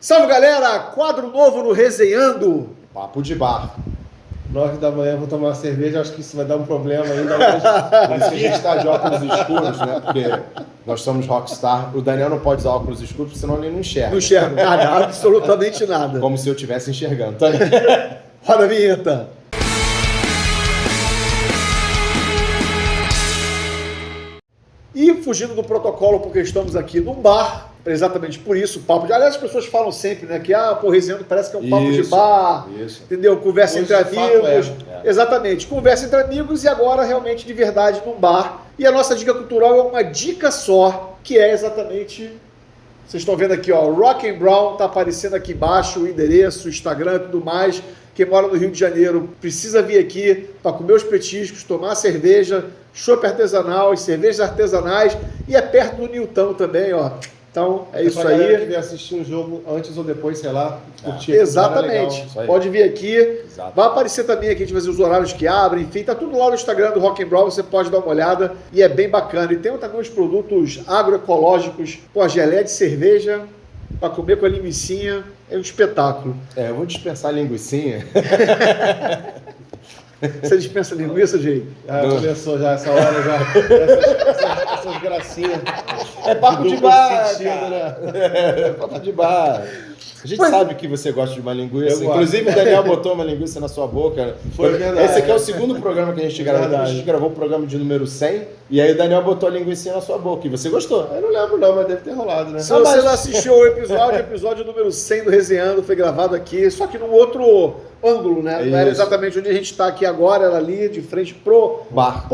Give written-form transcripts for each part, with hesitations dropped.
Salve, galera! Quadro novo no Resenhando. Papo de bar. 9 da manhã, vou tomar uma cerveja, acho que isso vai dar um problema ainda. Mas... Por isso que a gente está de óculos escuros, né? Porque nós somos rockstar. O Daniel não pode usar óculos escuros, porque senão ele não enxerga. Não enxergo nada, absolutamente nada. Como se eu estivesse enxergando. Tá? Roda a vinheta. E fugindo do protocolo, porque estamos aqui num bar, exatamente por isso, papo de... Aliás, as pessoas falam sempre, né, que, Resenhando parece que é um papo de bar, entendeu? Conversa entre amigos. Exatamente, conversa entre amigos e agora realmente de verdade num bar. E a nossa dica cultural é uma dica só, que é exatamente... Vocês estão vendo aqui, ó, Rock and Brown, tá aparecendo aqui embaixo, o endereço, o Instagram e tudo mais. Quem mora no Rio de Janeiro precisa vir aqui para comer os petiscos, tomar cerveja, chopp artesanal, as cervejas artesanais, e é perto do Newton também, ó. Então, é isso aí. Que vier assistir um jogo antes ou depois, sei lá, curtir. Exatamente. Pode vir aqui. Exato. Vai aparecer também aqui, a gente vai fazer os horários que abrem, enfim, tá tudo lá no Instagram do Rock and Brown, você pode dar uma olhada e é bem bacana. E tem também uns produtos agroecológicos, a geleia de cerveja, para comer com a linguicinha, é um espetáculo. Eu vou dispensar a linguicinha. Você dispensa linguiça, Jay? Começou já essa hora, já. Essas gracinhas. É papo de bar, né? É papo de bar. A gente sabe que você gosta de uma linguiça. Inclusive, o Daniel botou uma linguiça na sua boca. Foi verdade. Esse aqui é o segundo programa que a gente gravou. A gente gravou o programa de número 100. E aí o Daniel botou a linguiça na sua boca. E você gostou? Eu não lembro não, mas deve ter rolado, né? Se você não assistiu o episódio número 100 do Resenhando, foi gravado aqui, só que num outro ângulo, né? Não era exatamente onde a gente está aqui agora, era ali de frente pro bar.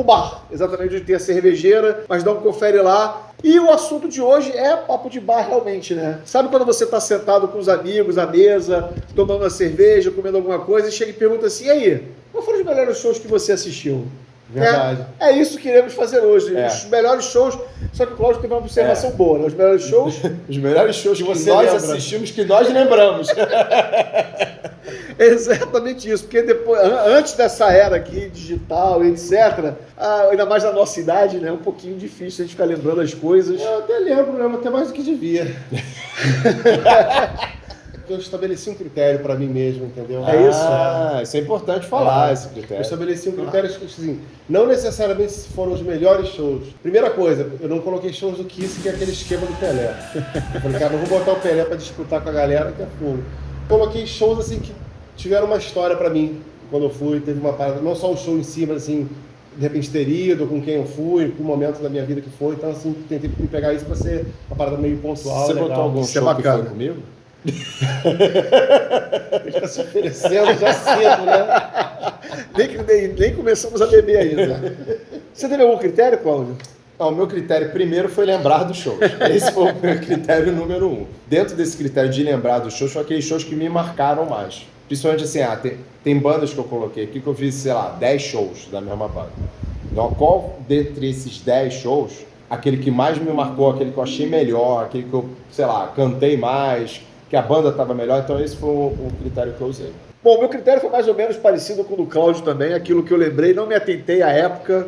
Exatamente onde tem a cervejeira, mas dá um confere lá. E o assunto de hoje é papo de bar realmente, né? Sabe quando você está sentado com os amigos à mesa, tomando uma cerveja, comendo alguma coisa, e chega e pergunta assim, e aí, qual foram os melhores shows que você assistiu? Verdade. É isso que iremos fazer hoje. Os melhores shows, só que o Cláudio teve uma observação boa, né? Os melhores shows... Os melhores shows que nós assistimos, que nós lembramos. É exatamente isso, porque depois, antes dessa era aqui, digital, etc., ainda mais na nossa idade, né, é um pouquinho difícil a gente ficar lembrando as coisas. Eu até lembro, né, até mais do que devia. Eu estabeleci um critério para mim mesmo, entendeu? É isso? Isso é importante falar, esse critério. Eu estabeleci um critério, assim, não necessariamente foram os melhores shows. Primeira coisa, eu não coloquei shows do Kiss, que é aquele esquema do Pelé. Eu falei, cara, não vou botar o Pelé para disputar com a galera, que é fogo. Coloquei shows, assim, que tiveram uma história pra mim, quando eu fui, teve uma parada, não só o show em si, mas assim, de repente ter ido, com quem eu fui, com o momento da minha vida que foi, então assim, tentei pegar isso pra ser uma parada meio pontual. Você legal. botou algum show que foi comigo? Ele tá se oferecendo já cedo, né? Nem começamos a beber ainda. Você teve algum critério, Cláudio? O meu critério primeiro foi lembrar dos shows. Esse foi o meu critério número 1. Dentro desse critério de lembrar dos shows, foram aqueles shows que me marcaram mais. Principalmente assim, tem bandas que eu coloquei aqui que eu fiz, sei lá, 10 shows da mesma banda. Então, qual dentre esses 10 shows, aquele que mais me marcou, aquele que eu achei melhor, aquele que eu, sei lá, cantei mais, que a banda estava melhor, então esse foi o critério que eu usei. Bom, meu critério foi mais ou menos parecido com o do Cláudio também, aquilo que eu lembrei, não me atentei à época,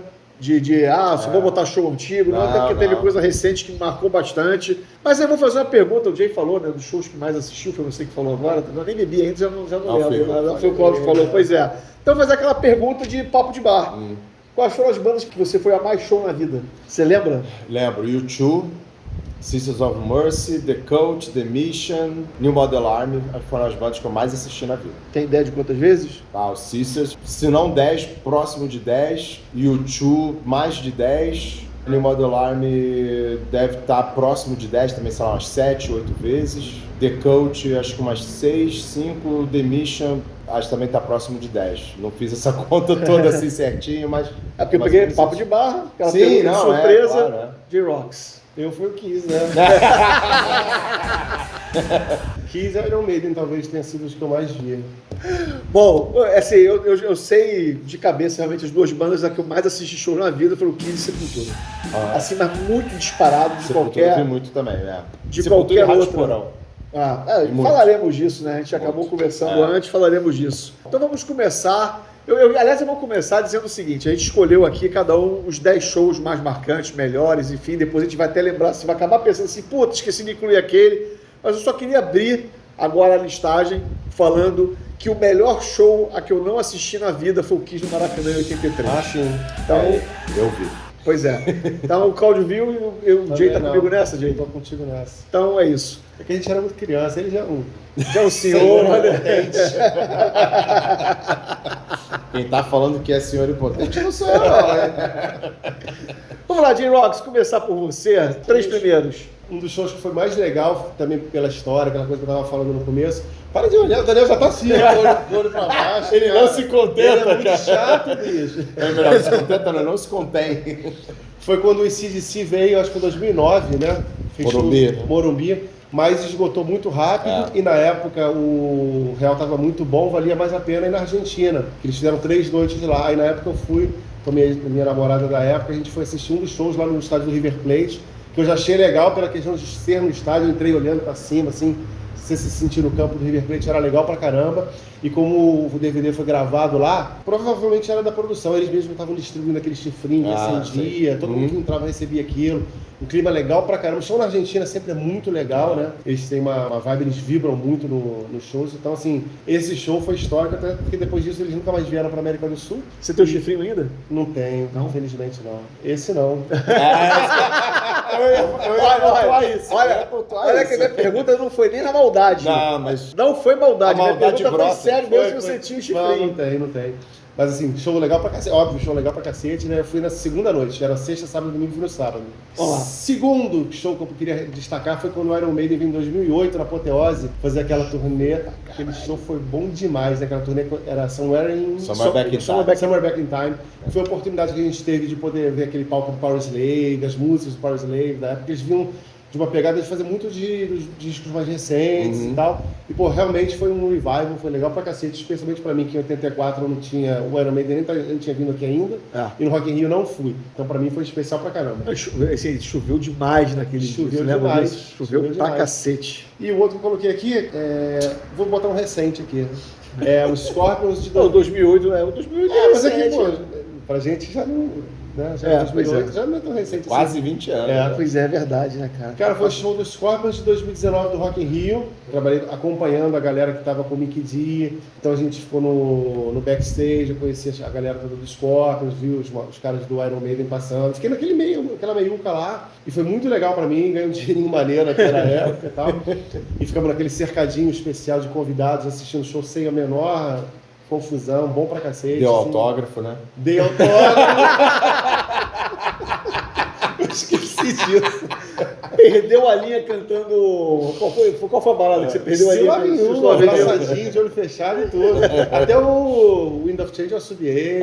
só vou botar show antigo, não, até porque teve coisa recente que me marcou bastante. Mas eu vou fazer uma pergunta, o Jay falou, né, dos shows que mais assistiu, foi você que falou agora, eu nem bebi ainda, já não lembro, não foi o Cláudio que falou, pois é. Então vou fazer aquela pergunta de papo de bar. Quais foram as bandas que você foi a mais show na vida? Você lembra? Lembro, U2, Sisters of Mercy, The Cult, The Mission, New Model Army, foram as bandas que eu mais assisti na vida. Tem ideia de quantas vezes? O Sisters, se não 10, próximo de 10, U2, mais de 10, New Model Army deve estar próximo de 10, também são umas 7, 8 vezes, The Cult, acho que umas 6, 5, The Mission, acho que também está próximo de 10. Não fiz essa conta toda assim certinho, mas... É porque eu peguei papo de barra, aquela pergunta de surpresa, de Rocks. Eu fui o Kiss, né? Kiss e Iron Maiden talvez tenha sido os que eu mais vi. Bom, assim, eu sei de cabeça realmente as duas bandas a que eu mais assisti show na vida foram Kiss e Sepultura. Assim, mas muito disparado de Sepultura qualquer... eu vi muito também, né? De Sepultura qualquer e outra. Porão. Falaremos disso, né? A gente acabou conversando antes, falaremos disso. Então vamos começar... Aliás, eu vou começar dizendo o seguinte, a gente escolheu aqui cada um os 10 shows mais marcantes, melhores, enfim, depois a gente vai até lembrar, você vai acabar pensando assim, puta, esqueci de incluir aquele, mas eu só queria abrir agora a listagem falando que o melhor show a que eu não assisti na vida foi o Kiss no Maracanã em 83. Ah, sim. Então, eu vi. Pois é. Então o Cláudio viu e o Jay tá comigo nessa, Jay? Eu tô contigo nessa. Então é isso. É que a gente era muito criança, ele já Já o senhor, olha. Quem tá falando que é senhor impotente não sou eu, né? Vamos lá, Jay Rocks, começar por você. 3 primeiros. Um dos shows que foi mais legal, também pela história, aquela coisa que eu tava falando no começo. Para de olhar, o Daniel já tá assim, olho pra baixo. Ele não se contenta, ele é muito cara. chato, bicho. É melhor, não se contenta, não se contém. Foi quando o AC/DC veio, acho que em 2009, né? Morumbi. Mas esgotou muito rápido e na época o real estava muito bom, valia mais a pena ir na Argentina, que eles fizeram 3 noites lá. Aí na época eu fui com a minha namorada da época, a gente foi assistir um dos shows lá no estádio do River Plate, que eu já achei legal pela questão de ser no estádio, eu entrei olhando para cima, assim, você se sentir no campo do River Plate era legal pra caramba. E como o DVD foi gravado lá, provavelmente era da produção, eles mesmos estavam distribuindo aquele chifrinho que acendia, todo mundo que entrava recebia aquilo. Um clima legal pra caramba. O show na Argentina sempre é muito legal, né? Eles têm uma vibe, eles vibram muito nos shows. Então, assim, esse show foi histórico, até porque depois disso eles nunca mais vieram pra América do Sul. Você tem o chifrinho ainda? Não tenho, não? Infelizmente não. Esse não. Olha que minha pergunta não foi nem na maldade. Não, mas... Não foi maldade. A maldade minha pergunta brota. foi sério mesmo se você tinha o chifrinho. Não tem. Mas assim, show legal pra cacete. Óbvio, show legal pra cacete, né? Eu fui na segunda noite. Era sexta, sábado, domingo, fui no sábado. Olá. Segundo show que eu queria destacar foi quando o Iron Maiden veio em 2008, na Apoteose, fazer aquela turnê. Aquele show foi bom demais, né? Aquela turnê era Somewhere Back in Time. Foi a oportunidade que a gente teve de poder ver aquele palco do Power Slave, as músicas do Power Slave, da época eles vinham de uma pegada de fazer muito dos discos mais recentes e tal. E, pô, realmente foi um revival, foi legal pra cacete, especialmente pra mim, que em 84 eu não tinha, o Iron Maiden nem tinha vindo aqui ainda, e no Rock in Rio não fui. Então pra mim foi especial pra caramba. Choveu demais naquele dia. Choveu pra cacete. E o outro que eu coloquei aqui, vou botar um recente aqui, o Scorpions de... O 2008, o 2008 mas aqui, pô, pra gente já não... Né? Já 2008, já não é tão recente quase assim. 20 anos. Pois é verdade, né, cara? Cara, foi o show dos Scorpions de 2019 do Rock in Rio. Trabalhei acompanhando a galera que tava com o Mickey D. Então a gente ficou no backstage, eu conheci a galera toda dos Scorpions, vi os caras do Iron Maiden passando. Fiquei naquela meiuca lá. E foi muito legal pra mim, ganhei um dinheirinho maneiro naquela época e tal. E ficamos naquele cercadinho especial de convidados, assistindo o show sem a menor confusão, bom pra cacete. Deu autógrafo, né? Dei autógrafo. Eu esqueci disso. Perdeu a linha cantando... Qual foi a balada que você perdeu a linha? Abraçadinho, de olho fechado e tudo. Até o Wind of Change eu assobiei.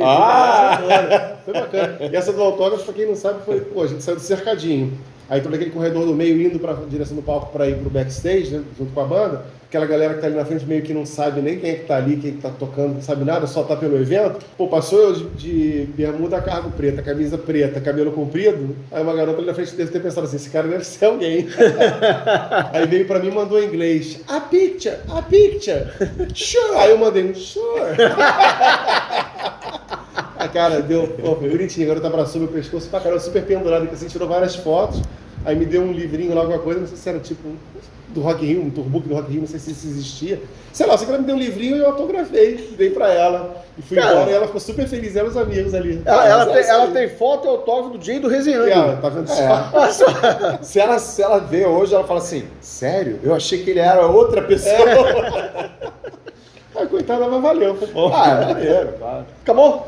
Foi bacana. E essa do autógrafo, pra quem não sabe, foi... Pô, a gente saiu do cercadinho. Aí todo aquele corredor do meio indo pra direção do palco pra ir pro backstage, né, junto com a banda. Aquela galera que tá ali na frente meio que não sabe nem quem é que tá ali, quem é que tá tocando, não sabe nada, só tá pelo evento. Pô, passou eu de bermuda cargo preta, camisa preta, cabelo comprido. Aí uma garota ali na frente deve ter pensado assim, esse cara deve ser alguém. Aí veio pra mim e mandou em inglês, a picture, sure. Aí eu mandei um sure. A cara deu, pô, foi bonitinho, agora tá abraçou meu pescoço pra caramba, super pendurado, que assim, tirou várias fotos. Aí me deu um livrinho lá, alguma coisa, não sei se era tipo do Rock in Rio, um tourbook do Rock in Rio, não sei se isso existia. Sei lá, só que ela me deu um livrinho e eu autografei, dei pra ela. E fui embora e ela ficou super feliz, ela e os amigos ali. Ela tem foto e autógrafo do Jay do Resenhando. Tá vendo só? Se ela vê hoje, ela fala assim, sério? Eu achei que ele era outra pessoa. Ah, coitada, mas valeu, foi bom. Maneiro, claro. Acabou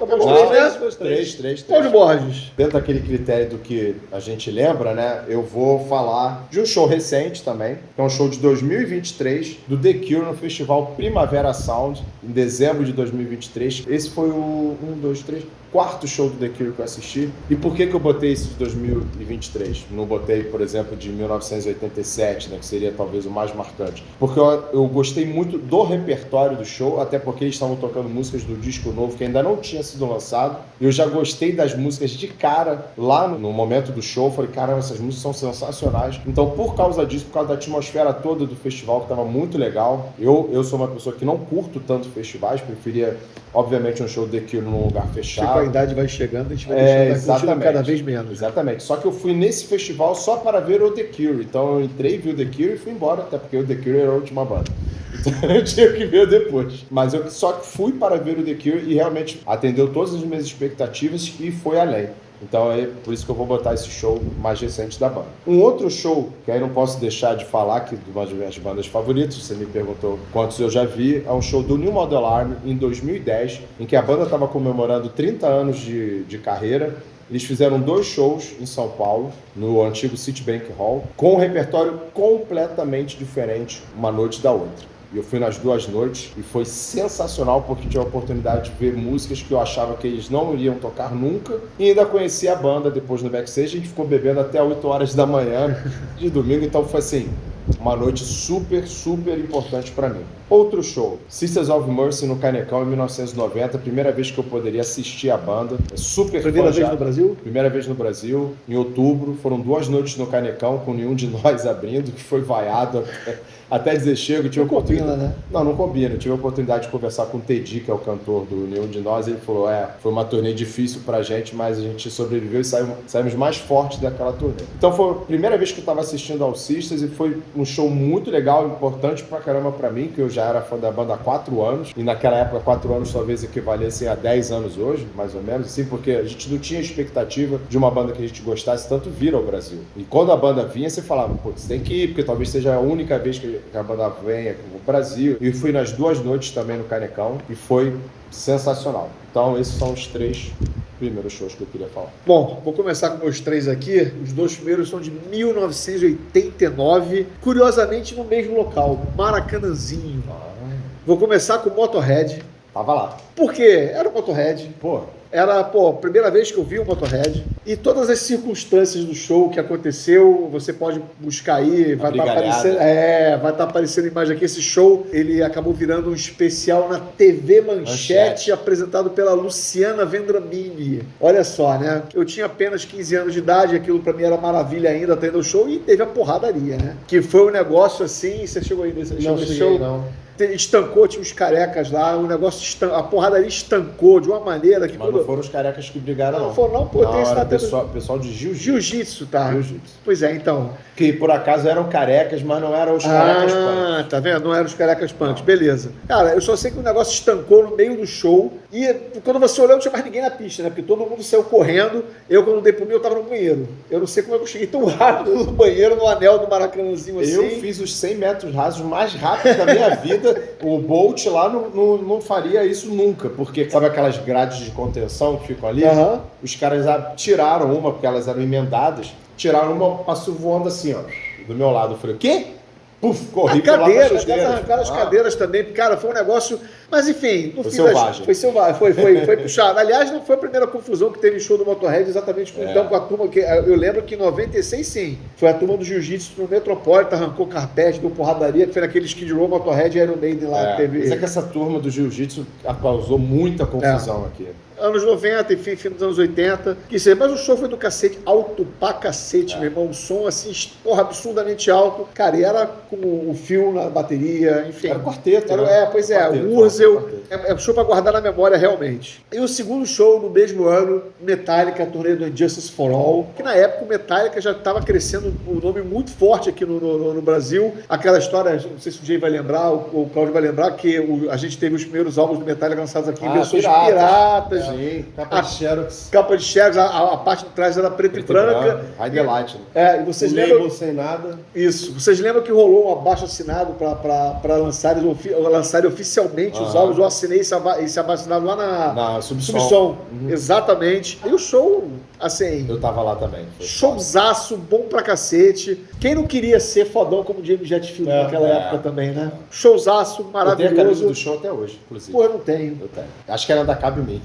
os três. Cláudio Borges. Dentro daquele critério do que a gente lembra, né, eu vou falar de um show recente também, que é um show de 2023, do The Cure no festival Primavera Sound, em dezembro de 2023. Esse foi o quarto show do The Cure que eu assisti. E por que eu botei esse de 2023? Não botei, por exemplo, de 1987, né, que seria talvez o mais marcante. Porque eu gostei muito do repertório do show, até porque eles estavam tocando músicas do disco novo que ainda não tinha sido lançado. Eu já gostei das músicas de cara lá no momento do show. Falei, caramba, essas músicas são sensacionais. Então, por causa disso, por causa da atmosfera toda do festival, que estava muito legal, eu sou uma pessoa que não curto tanto festivais, preferia, obviamente, um show do The Cure num lugar fechado. A idade vai chegando, a gente vai deixando cada vez menos. Exatamente. Só que eu fui nesse festival só para ver o The Cure. Então eu entrei, vi o The Cure e fui embora, até porque o The Cure era a última banda. Então eu tinha que ver depois. Mas eu só fui para ver o The Cure e realmente atendeu todas as minhas expectativas e foi além. Então é por isso que eu vou botar esse show mais recente da banda. Um outro show, que aí não posso deixar de falar, que de uma das minhas bandas favoritas, você me perguntou quantos eu já vi, é um show do New Model Army em 2010, em que a banda estava comemorando 30 anos de carreira. Eles fizeram 2 shows em São Paulo, no antigo Citibank Hall, com um repertório completamente diferente, uma noite da outra. E eu fui nas 2 noites e foi sensacional porque tive a oportunidade de ver músicas que eu achava que eles não iriam tocar nunca e ainda conheci a banda depois no backstage. A gente ficou bebendo até 8 horas da manhã de domingo, então foi assim, uma noite super, super importante para mim. Outro show, Sisters of Mercy no Canecão em 1990, primeira vez que eu poderia assistir a banda. É super Primeira vez no Brasil? Primeira vez no Brasil, em outubro. Foram 2 noites no Canecão, com nenhum de nós abrindo, que foi vaiado até dizer chego. Não combina, né? Não combina. Eu tive a oportunidade de conversar com o Teddy, que é o cantor do Nenhum de Nós, e ele falou, foi uma turnê difícil pra gente, mas a gente sobreviveu e saímos mais fortes daquela turnê. Então foi a primeira vez que eu estava assistindo ao Sisters e foi um show muito legal, importante pra caramba pra mim, que eu já era fã da banda há 4 anos, e naquela época 4 anos talvez equivalessem a 10 anos hoje, mais ou menos, assim, porque a gente não tinha expectativa de uma banda que a gente gostasse tanto vir ao Brasil. E quando a banda vinha, você falava, pô, você tem que ir, porque talvez seja a única vez que a banda venha aqui no Brasil. E fui nas 2 noites também no Canecão, e foi sensacional. Então esses são os 3 primeiros shows que eu queria falar. Bom, vou começar com meus 3 aqui. Os 2 primeiros são de 1989, curiosamente no mesmo local, Maracanãzinho. Vou começar com o Motorhead. Tava lá. Por quê? Era o Motorhead. Era, a primeira vez que eu vi o Motorhead. E todas as circunstâncias do show que aconteceu, você pode buscar aí, vai estar aparecendo. Vai estar aparecendo a imagem aqui. Esse show, ele acabou virando um especial na TV Manchete, apresentado pela Luciana Vendramini. Olha só, né? Eu tinha apenas 15 anos de idade, aquilo pra mim era maravilha ainda, tendo o show, e teve a porradaria, né? Que foi um negócio assim, você chegou aí nesse show? Não. Estancou, tinha os carecas lá, o negócio, a porradaria estancou de uma maneira que... Mas não foram os carecas que brigaram, não. Não foram, não, pô. Não, era pessoal de jiu-jitsu. Jiu-jitsu, tá. Jiu-jitsu. Pois é, então. Que por acaso eram carecas, mas não eram os carecas punks. Tá vendo? Não eram os carecas punks, beleza. Cara, eu só sei que o negócio estancou no meio do show e quando você olhou não tinha mais ninguém na pista, né? Porque todo mundo saiu correndo. Eu, quando dei pro mim, eu tava no banheiro. Eu não sei como é que eu cheguei tão rápido no banheiro, no anel do Maracanãzinho assim. Eu fiz os 100 metros rasos mais rápido da minha vida. O Bolt lá não faria isso nunca, porque sabe aquelas grades de contenção que ficam ali? Os caras tiraram uma, porque elas eram emendadas, tiraram uma, passou voando assim, ó, do meu lado. Eu falei, o quê? Puf, corri pra lá pra cadeiras. Arrancaram as cadeiras também, cara, foi um negócio... Mas enfim, no foi fim selvagem. Foi puxado. Aliás, não foi a primeira confusão que teve em show do Motorhead, exatamente então com a turma, que eu lembro que em 96 sim, foi a turma do Jiu-Jitsu no Metropolitan, arrancou carpete, deu porradaria, que foi naquele Skid Row, Motorhead e Iron Maiden lá que teve... Mas é que essa turma do Jiu-Jitsu causou muita confusão aqui. Anos 90, enfim, fim dos anos 80, mas o show foi do cacete, alto pra cacete, meu irmão, o som assim, absurdamente alto, cara, e era com o Phil na bateria, enfim. Era quarteto, pois é, o Urzel, é show pra guardar na memória realmente. E o segundo show, no mesmo ano, Metallica, a turnê do Injustice for All, que na época o Metallica já estava crescendo um nome muito forte aqui no Brasil, aquela história, não sei se o Jay vai lembrar, o Claudio vai lembrar, que a gente teve os primeiros álbuns do Metallica lançados aqui em versões piratas. Sim, capa de Xerox. Capa de Xerox, a parte de trás era preto e branca. Highlight. E vocês lembram... sem nada. Isso. Vocês lembram que rolou um abaixo-assinado para lançarem oficialmente os álbuns? Eu assinei esse abaixo-assinado lá na Subsom. Exatamente. E o show, assim... Eu tava lá também. Showzaço, bom pra cacete. Quem não queria ser fodão como James Hetfield naquela época também, né? Showzaço, maravilhoso. Eu tenho a camisa do show até hoje, inclusive. Pô, eu não tenho. Eu tenho. Acho que ela ainda cabe em mim.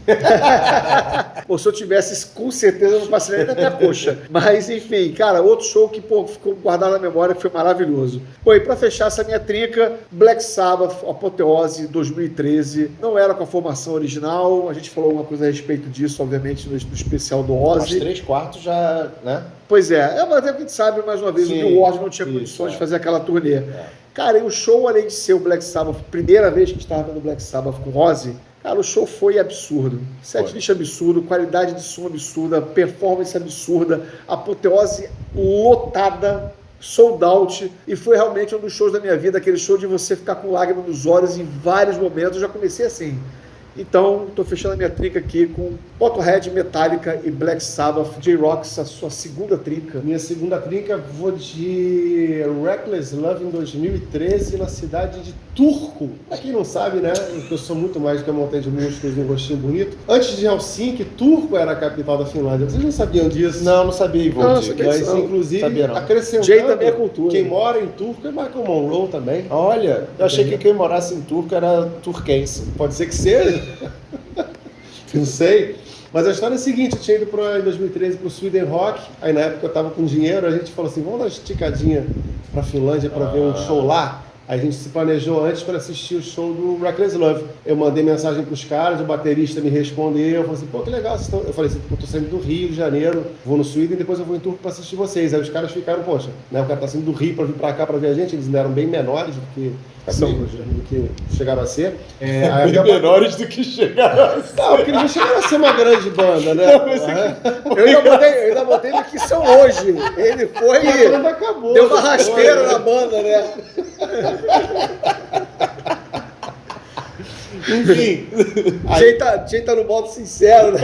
Pô, se eu tivesse, com certeza eu não passaria na minha coxa. Mas, enfim, cara, outro show que ficou guardado na memória, que foi maravilhoso. Pô, e pra fechar essa minha trinca, Black Sabbath, Apoteose 2013. Não era com a formação original, a gente falou alguma coisa a respeito disso, obviamente, no especial do Ozzy. Mas 3/4 já, né? Pois é, mas a gente sabe, mais uma vez, o Bill Ward não tinha condições de fazer aquela turnê. Cara, e o show, além de ser o Black Sabbath, primeira vez que a gente estava vendo Black Sabbath com o Ozzy, cara, o show foi absurdo. Setlist absurdo, qualidade de som absurda, performance absurda, apoteose lotada, sold out, e foi realmente um dos shows da minha vida, aquele show de você ficar com lágrimas nos olhos em vários momentos. Eu já comecei assim. Então, estou fechando a minha trinca aqui com Motorhead, Metallica e Black Sabbath. J-Rocks, a sua segunda trinca. Minha segunda trinca, vou de Reckless Love em 2013, na cidade de Turku. Pra quem não sabe, né, eu sou muito mais do que a montanha de músculos e um rostinho bonito. Antes de Helsinki, Turku era a capital da Finlândia. Vocês não sabiam disso? Não sabia, Ivaldi. Mas, inclusive, acrescentando, Jay também é cultura. Quem mora em Turku é Michael Monroe também. Olha, eu achei que quem morasse em Turku era turquense. Pode ser que seja. Não sei. Mas a história é a seguinte, eu tinha ido em 2013 para o Sweden Rock, aí na época eu estava com dinheiro, a gente falou assim, vamos dar uma esticadinha para a Finlândia para ver um show lá. Aí a gente se planejou antes para assistir o show do Reckless Love. Eu mandei mensagem para os caras, o baterista me respondeu, falou assim, pô, que legal, vocês estão... Eu falei assim, eu tô saindo do Rio de Janeiro, vou no Sweden, depois eu vou em Turku para assistir vocês. Aí os caras ficaram, poxa, né, o cara tá saindo do Rio para vir para cá para ver a gente, eles eram bem menores do que chegaram a ser. Bem menores do que chegaram a ser. Não, porque eles já chegaram a ser uma grande banda, né? Eu ainda botei ele que são hoje. Ele foi e a banda acabou. Deu uma rasteira na banda, né? Enfim. Jay tá no modo sincero, né?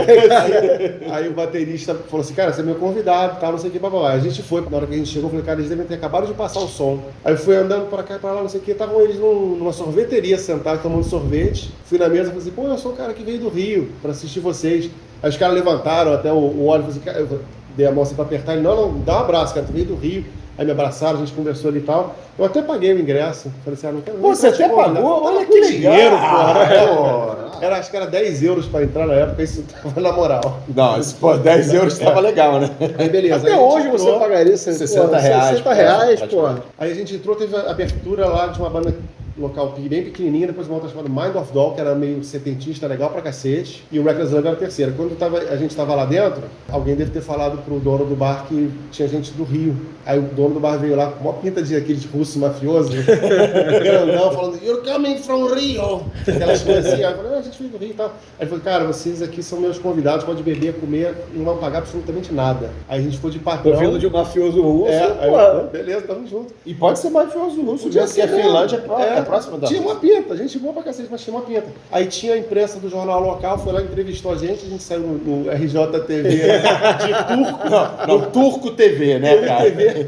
Aí o baterista falou assim, cara, você é meu convidado, tá, não sei o que, babá. A gente foi, na hora que a gente chegou, eu falei, cara, eles devem ter acabado de passar o som. Aí eu fui andando pra cá e pra lá, não sei o que, estavam eles numa sorveteria sentados, tomando sorvete. Fui na mesa e falei assim, pô, eu sou o cara que veio do Rio pra assistir vocês. Aí os caras levantaram, até o Oliver, falou assim, cara, eu dei a mão assim pra apertar, ele, não, dá um abraço, cara, tu veio do Rio. Aí me abraçaram, a gente conversou ali e tal. Eu até paguei o ingresso. Falei assim, não quero ver. Você até pagou? Olha que dinheiro, porra. Acho que era 10 euros pra entrar na época, isso tava na moral. Não, isso, pô, 10 euros tava legal, né? Aí beleza. Até aí hoje você pagaria 60 reais. 60 reais, pô. Aí a gente entrou, teve a abertura lá de uma banda local bem pequenininha, depois uma outra chamada Mind of Doll, que era meio setentista, legal pra cacete, e o Reckless Love era a terceira. Quando a gente tava lá dentro, alguém deve ter falado pro dono do bar que tinha gente do Rio. Aí o dono do bar veio lá com uma pinta de aquele russo mafioso, grandão, falando, you're coming from Rio. Aquelas coisas assim, aí eu falei, a gente veio do Rio e tal. Aí ele falou, cara, vocês aqui são meus convidados, pode beber, comer, não vão pagar absolutamente nada. Aí a gente ficou de patrão. Ouvindo de um mafioso russo, beleza, tamo junto. E pode ser mafioso russo, já que a Finlândia é próxima da Tinha uma pinta, gente boa pra cacete, mas tinha uma pinta. Aí tinha a imprensa do jornal local, foi lá, entrevistou a gente saiu no RJTV de Turku. Não, Turku TV, né, cara? TV.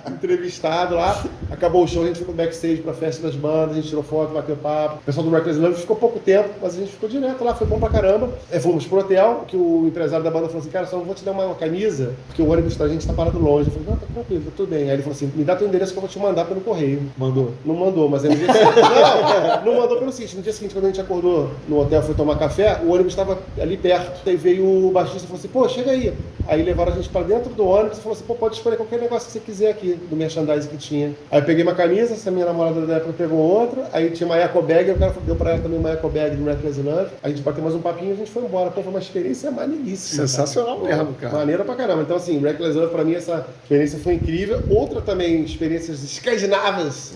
Entrevistado lá, acabou o show, a gente foi pro backstage pra festa das bandas, a gente tirou foto, bateu papo. O pessoal do Reckless Love ficou pouco tempo, mas a gente ficou direto lá, foi bom pra caramba. Fomos pro hotel, que o empresário da banda falou assim, cara, só não vou te dar uma camisa, porque o ônibus da gente tá parado longe. Eu falei, não, tá tranquilo, tá tudo bem. Aí ele falou assim, me dá teu endereço que eu vou te mandar pelo correio. Mandou. Não mandou, mas no dia seguinte... não mandou pelo seguinte, no dia seguinte, quando a gente acordou no hotel, foi tomar café, o ônibus estava ali perto. Aí veio o baixista e falou assim, pô, chega aí. Aí levaram a gente pra dentro do ônibus e falou assim, pô, pode escolher qualquer negócio que você quiser aqui, do merchandising que tinha. Aí eu peguei uma camisa, essa minha namorada da época pegou outra, aí tinha uma eco bag, o cara deu pra ela também uma eco bag do Reckless Love. Aí a gente bateu mais um papinho e a gente foi embora. Pô, foi uma experiência maneiríssima. Sensacional mesmo, cara. Maneira pra caramba. Então assim, Reckless Love pra mim essa experiência foi incrível. Outra também, experiências escandinavas.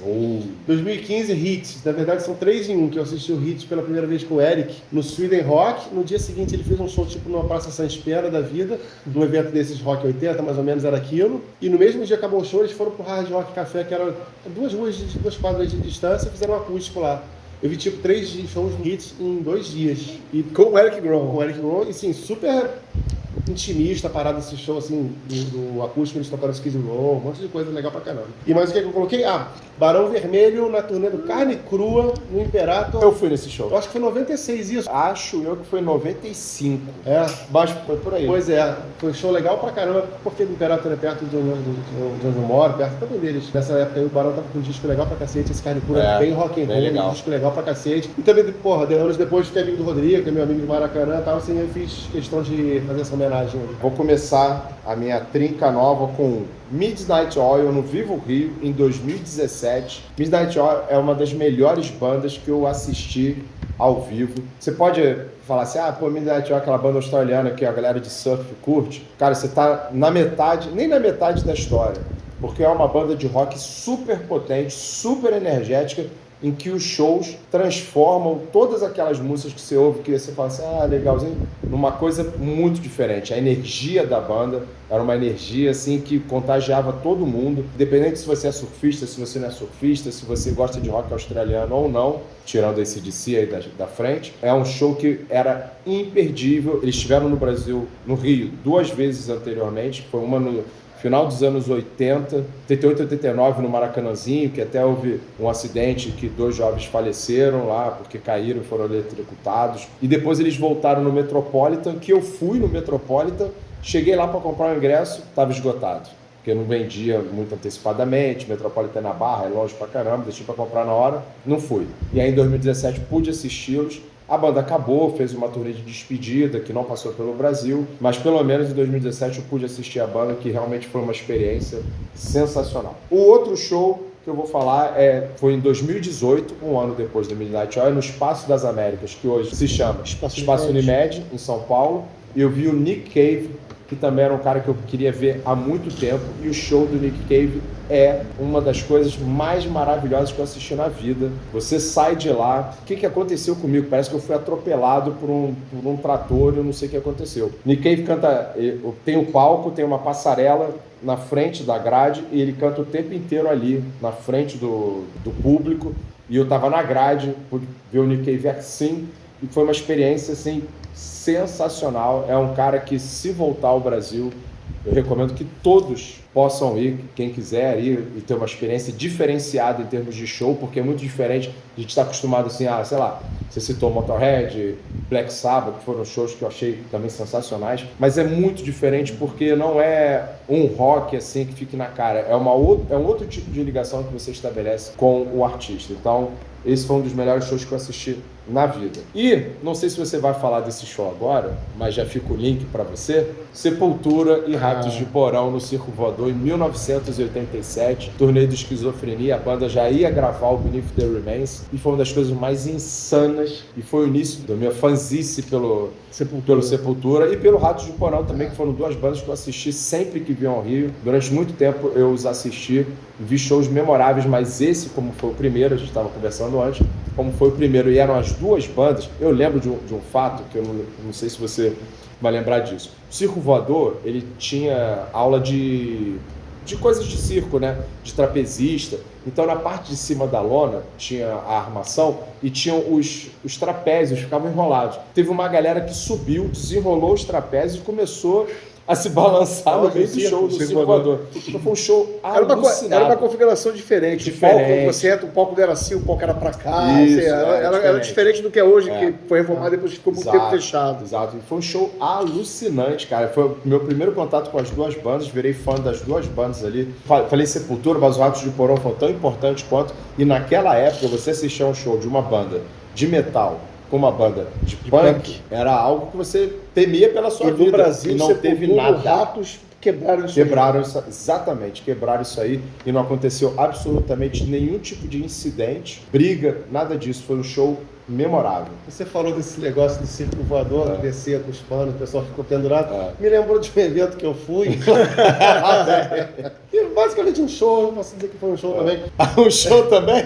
2015, Hits. Na verdade são 3 em 1, que eu assisti o Hits pela primeira vez com o Eric no Sweden Rock. No dia seguinte ele fez um show tipo numa Praça Sã Espera da vida, num evento desses Rock 80, mais ou menos era aquilo. E no mesmo dia acabou o show, eles foram pro Hard Rock Café, que era 2 quadras de distância, e fizeram um acústico lá. Eu vi tipo 3 shows Hits em 2 dias. E com o Eric Grom. Com o Eric Grom, e sim, super intimista, parado esse show assim, do acústico, eles tocaram Skid Row, um monte de coisa legal pra caramba. E mais o que eu coloquei? Barão Vermelho na turnê do Carne Crua, no Imperator. Eu fui nesse show. Eu acho que foi 96 isso. Acho eu que foi 95. Mas foi por aí. Pois é, foi um show legal pra caramba, porque o Imperator é perto de onde eu moro, perto também deles. Nessa época aí o Barão tava com um disco legal pra cacete, esse Carne Crua bem rock and roll, um disco legal pra cacete. E também, porra, anos depois fiquei amigo do Rodrigo, que é meu amigo de Maracanã e tal, assim, eu fiz questão de fazer essa homenagem. Vou começar a minha trinca nova com Midnight Oil no Vivo Rio em 2017. Midnight Oil é uma das melhores bandas que eu assisti ao vivo. Você pode falar assim, Midnight Oil é aquela banda australiana que a galera de surf curte. Cara, você tá na metade, nem na metade da história, porque é uma banda de rock super potente, super energética, em que os shows transformam todas aquelas músicas que você ouve, que você fala assim, legalzinho, numa coisa muito diferente. A energia da banda era uma energia assim que contagiava todo mundo, independente se você é surfista, se você não é surfista, se você gosta de rock australiano ou não, tirando esse DC aí da frente. É um show que era imperdível. Eles estiveram no Brasil, no Rio, 2 vezes anteriormente, foi uma no final dos anos 80, 88, 89 no Maracanãzinho, que até houve um acidente que 2 jovens faleceram lá porque caíram e foram eletrocutados. E depois eles voltaram no Metropolitan, que eu fui no Metropolitan, cheguei lá para comprar o ingresso, estava esgotado, porque eu não vendia muito antecipadamente, Metropolitan na Barra, é longe pra caramba, deixei para comprar na hora, não fui. E aí em 2017 pude assisti-los. A banda acabou, fez uma turnê de despedida que não passou pelo Brasil, mas pelo menos em 2017 eu pude assistir a banda, que realmente foi uma experiência sensacional. O outro show que eu vou falar foi em 2018, um ano depois do Midnight Oil, no Espaço das Américas, que hoje se chama Espaço Unimed, em São Paulo, e eu vi o Nick Cave, que também era um cara que eu queria ver há muito tempo, e o show do Nick Cave é uma das coisas mais maravilhosas que eu assisti na vida. Você sai de lá, o que aconteceu comigo? Parece que eu fui atropelado por um trator, eu não sei o que aconteceu. Nick Cave canta, tem um palco, tem uma passarela na frente da grade, e ele canta o tempo inteiro ali, na frente do público, e eu tava na grade, pude ver o Nick Cave assim, e foi uma experiência assim sensacional. É um cara que, se voltar ao Brasil, eu recomendo que todos possam ir, quem quiser ir e ter uma experiência diferenciada em termos de show, porque é muito diferente. A gente está acostumado assim, sei lá, você citou Motorhead, Black Sabbath, que foram shows que eu achei também sensacionais, mas é muito diferente porque não é um rock assim que fique na cara, é um outro tipo de ligação que você estabelece com o artista. Então, esse foi um dos melhores shows que eu assisti na vida. E, não sei se você vai falar desse show agora, mas já fica o link para você. Sepultura e Ratos de Porão no Circo Voador em 1987, turnê do Esquizofrenia, a banda já ia gravar o Beneath the Remains, e foi uma das coisas mais insanas, e foi o início da minha fanzice pelo Sepultura e pelo Ratos de Porão também, que foram 2 bandas que eu assisti sempre que vinham ao Rio. Durante muito tempo eu os assisti, vi shows memoráveis, mas esse, como foi o primeiro, a gente estava conversando antes, como foi o primeiro e eram as 2 bandas, eu lembro de um fato, que eu não sei se você vai lembrar disso. O Circo Voador, ele tinha aula de coisas de circo, né? De trapezista. Então, na parte de cima da lona, tinha a armação e tinham os trapézios, ficavam enrolados. Teve uma galera que subiu, desenrolou os trapézios e começou a se balançar no meio do show do Circo Voador. Então foi um show alucinado. Era uma configuração diferente. O palco, você entra, o palco era assim, o palco era pra cá. Isso, era diferente do que é hoje, que foi reformado depois que ficou muito tempo fechado. Exato. E foi um show alucinante, cara. Foi o meu primeiro contato com as 2 bandas, virei fã das 2 bandas ali. Falei Sepultura, mas os Ratos de Porão foram tão importantes quanto. E naquela época, você assistir a um show de uma banda de metal com uma banda de punk, era algo que você temia pela sua vida. No Brasil, e não teve nada. Ratos quebraram isso. Exatamente, quebraram isso aí, e não aconteceu absolutamente nenhum tipo de incidente, briga, nada disso. Foi um show memorável. Você falou desse negócio do circo voador, descer com os panos, o pessoal ficou pendurado. Me lembrou de um evento que eu fui. E basicamente um show, eu posso dizer que foi um show também. Um show também?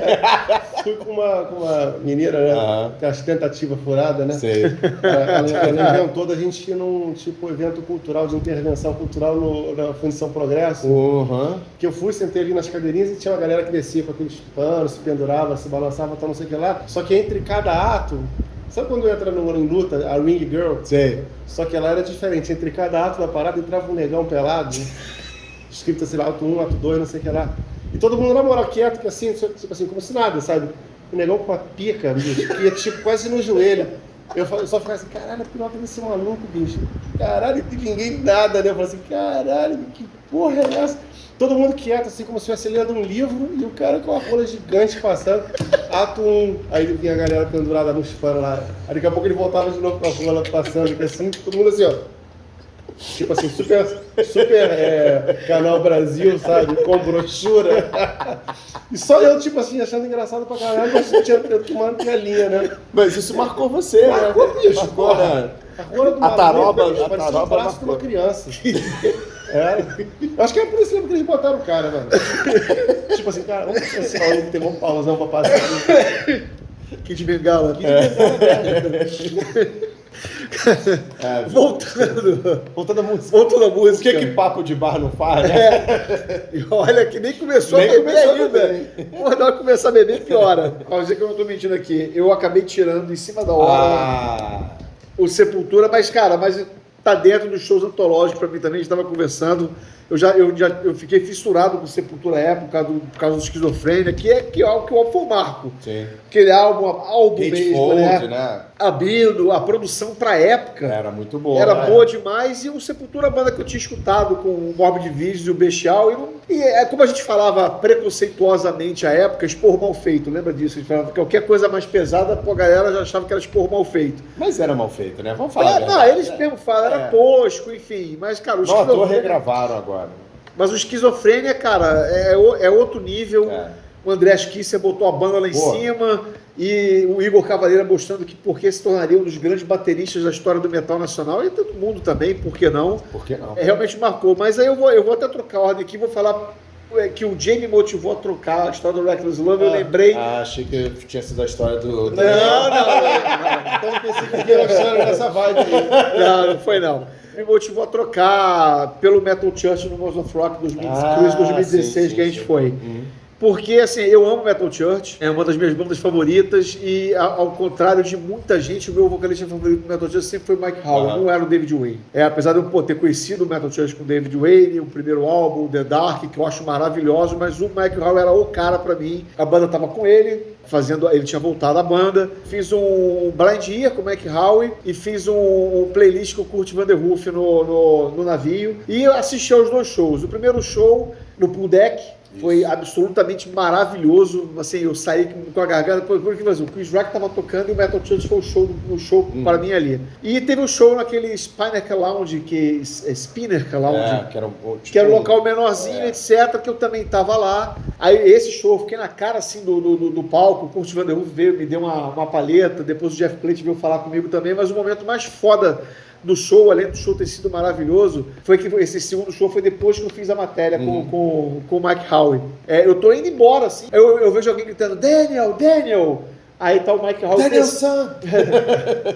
Fui com uma menina, né? Com as tentativas furadas, né? Sei. Ela inventou da gente ir num evento cultural, de intervenção cultural na Fundição Progresso. Que eu fui, sentei ali nas cadeirinhas e tinha uma galera que descia com aqueles panos, se pendurava, se balançava, tal, não sei o que lá. Só que entre cada ato, sabe quando entra em luta, a Ring Girl? Sei. Só que ela era diferente. Entre cada ato da parada entrava um negão pelado, escrito assim, ato 1, ato 2, não sei o que lá. E todo mundo na moral quieto, que assim, tipo assim, como se nada, sabe? O negão com uma pica, bicho, que ia tipo quase no joelho. Eu só ficava assim, caralho, a piroca desse maluco, bicho. Caralho, e ninguém nada, né? Eu falei assim, caralho, que porra é essa? Todo mundo quieto, assim, como se estivesse lendo um livro, e o cara com a rola gigante passando, ato 1. Aí vinha a galera pendurada nos panos lá. Aí daqui a pouco ele voltava de novo com a rola passando, assim, todo mundo assim, ó. Tipo assim, super Canal Brasil, sabe? Com brochura. E só eu, tipo assim, achando engraçado pra caralho, mas eu tinha tomado telinha, né? Mas isso marcou você, né? Marcou, bicho. Marcou, né? A rola do a taroba parecia o braço de uma criança. Eu acho que é por isso que eles botaram o cara, mano. Tipo assim, cara, vamos pensar aí que tem um pausão pra passar. Kid Bengala. Voltando à música. Voltando à música. O que papo de bar não faz, né? E olha que nem começou a beber ainda. Pô, na hora que começar a beber, piora. Pode dizer que eu não tô mentindo aqui. Eu acabei tirando em cima da hora o Sepultura, mas, cara, tá dentro dos shows antológicos pra mim também. A gente tava conversando. Eu fiquei fissurado com Sepultura época por causa do Esquizofrênia, que é algo que foi o marco. Sim. Aquele álbum mesmo, né? Abrindo, a produção pra época. Era muito boa. Era boa demais. E o Sepultura, a banda que eu tinha escutado com o Morbid Visions e o Bestial. E é como a gente falava preconceituosamente à época, esporro mal feito. Lembra disso? A gente falava que qualquer coisa mais pesada, pô, a galera já achava que era esporro mal feito. Mas era mal feito, né? Vamos falar. Não, eles mesmo falam, era tosco, enfim. Mas, cara, os regravaram agora. Mas o Esquizofrênia, cara, é outro nível. O André Kisser botou a banda lá em cima e o Igor Cavaleira mostrando que porque se tornaria um dos grandes bateristas da história do metal nacional e todo mundo também, por que não? Por que não? Realmente marcou. Mas aí eu vou até trocar a ordem aqui, vou falar que o Jay me motivou a trocar a história do Reckless Love, eu lembrei... achei que tinha sido a história do... Não. Então eu pensei que era nessa vibe aí. Não foi não. Me motivou a trocar pelo Metal Church no Mos of Rock 2016 que a gente foi. Porque, assim, eu amo Metal Church, é uma das minhas bandas favoritas e, ao contrário de muita gente, o meu vocalista favorito do Metal Church sempre foi o Mike Howe, não era o David Wayne. Apesar de eu ter conhecido o Metal Church com o David Wayne, o primeiro álbum, The Dark, que eu acho maravilhoso, mas o Mike Howe era o cara pra mim. A banda tava com ele, ele tinha voltado à banda. Fiz um Blind Ear com o Mike Howe e fiz um playlist com o Kurt Vanderhoof no navio e assisti aos 2 shows. O primeiro show no Pool Deck, foi absolutamente maravilhoso. Assim, eu saí com a garganta. Porque o Chris Rock estava tocando e o Metal Church foi o show para mim ali. E teve um show naquele Spinnaker Lounge, Spinnaker Lounge, que era um local menorzinho, etc. Que eu também estava lá. Aí esse show, eu fiquei na cara assim do palco. O Kurt Vanderhoof veio, me deu uma palheta. Depois o Jeff Plate veio falar comigo também. Mas o momento mais foda do show, além do show ter sido maravilhoso, foi que esse segundo show foi depois que eu fiz a matéria com o Mike Howe. Eu tô indo embora, assim, eu vejo alguém gritando, Daniel! Aí tá o Mike Howe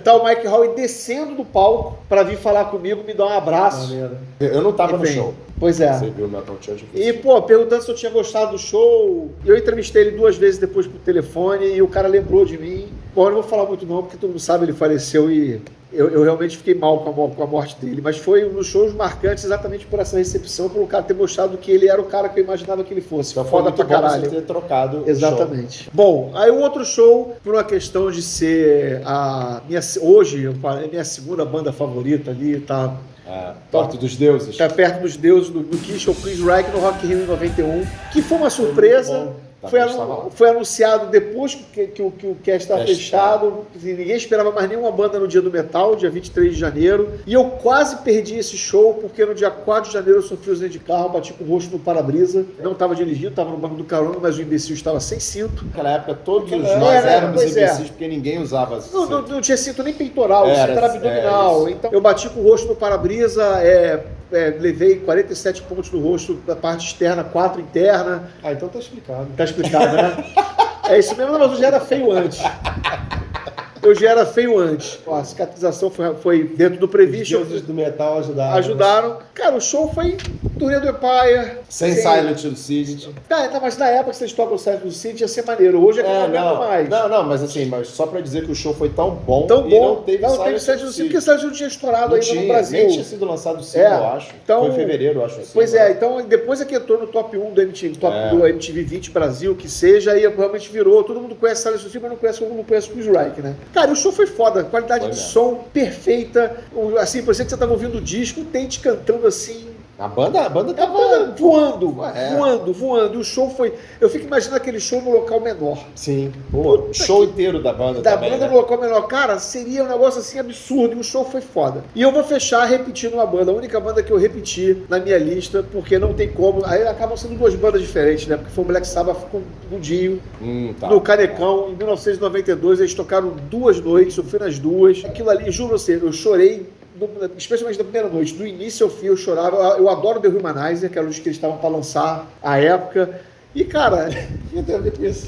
tá o Mike Howe descendo do palco pra vir falar comigo, me dar um abraço. Eu não tava no show. Pois é. Você viu o Metal Church? E, perguntando se eu tinha gostado do show. Eu entrevistei ele 2 vezes depois por telefone e o cara lembrou de mim. Bom, eu não vou falar muito não, porque todo mundo sabe, ele faleceu e eu realmente fiquei mal com a morte dele. Mas foi um dos shows marcantes exatamente por essa recepção, pelo cara ter mostrado que ele era o cara que eu imaginava que ele fosse. Então, foda pra caralho. Você ter trocado exatamente. Bom, aí o outro show, por uma questão de ser hoje a minha segunda banda favorita ali, tá perto dos deuses. Tá perto dos deuses do Kiss, o Chris Reich no Rock in Rio em 91, que foi uma surpresa. Foi anunciado depois que o cast estava fechado. Ninguém esperava mais nenhuma banda no dia do metal, dia 23 de janeiro. E eu quase perdi esse show, porque no dia 4 de janeiro eu sofri um acidente de carro, bati com o rosto no para-brisa. Não estava dirigindo, estava no banco do carona, mas o imbecil estava sem cinto. Naquela época todos nós éramos imbecis, porque ninguém usava cinto. Não tinha cinto nem peitoral, o cinto era abdominal. Então eu bati com o rosto no para-brisa, levei 47 pontos no rosto da parte externa, 4 interna. Então tá explicado. Tá explicado, né? É isso mesmo, mas eu já era feio antes. A cicatrização foi dentro do previsto. Os deuses do metal ajudaram. Cara, o show foi turnê do Empire. Sem Silent do City. Mas na época que vocês tocam o Silent do City ia ser maneiro. Hoje é que não mais. Não, mas assim, só pra dizer que o show foi tão bom. E não teve Silent do City, porque o Silent não tinha estourado ainda no Brasil. Nem tinha sido lançado o single, eu acho. Então, foi em fevereiro, eu acho. Pois então depois é que entrou no top 1 do MTV, do MTV 20 Brasil, que seja, aí realmente virou. Todo mundo conhece Silent do City, mas não conhece o Chris Reich, né? Cara, o show foi foda. Qualidade de som perfeita. Assim, parecia que você estava ouvindo o disco, Tente cantando assim. A banda tava voando. E o show foi... Eu fico imaginando aquele show no local menor. Sim. O show inteiro da banda também, banda no local menor. Cara, seria um negócio assim absurdo. E o show foi foda. E eu vou fechar repetindo uma banda. A única banda que eu repeti na minha lista, porque não tem como. Aí acabam sendo 2 bandas diferentes, né? Porque foi o Black Sabbath com o Dio, no Canecão. Em 1992, eles tocaram 2 noites. Eu fui nas 2. Aquilo ali, juro você, eu chorei especialmente da primeira noite, do início ao fim eu chorava. Eu adoro The Humanizer, que era o disco que eles estavam para lançar à época. E, cara,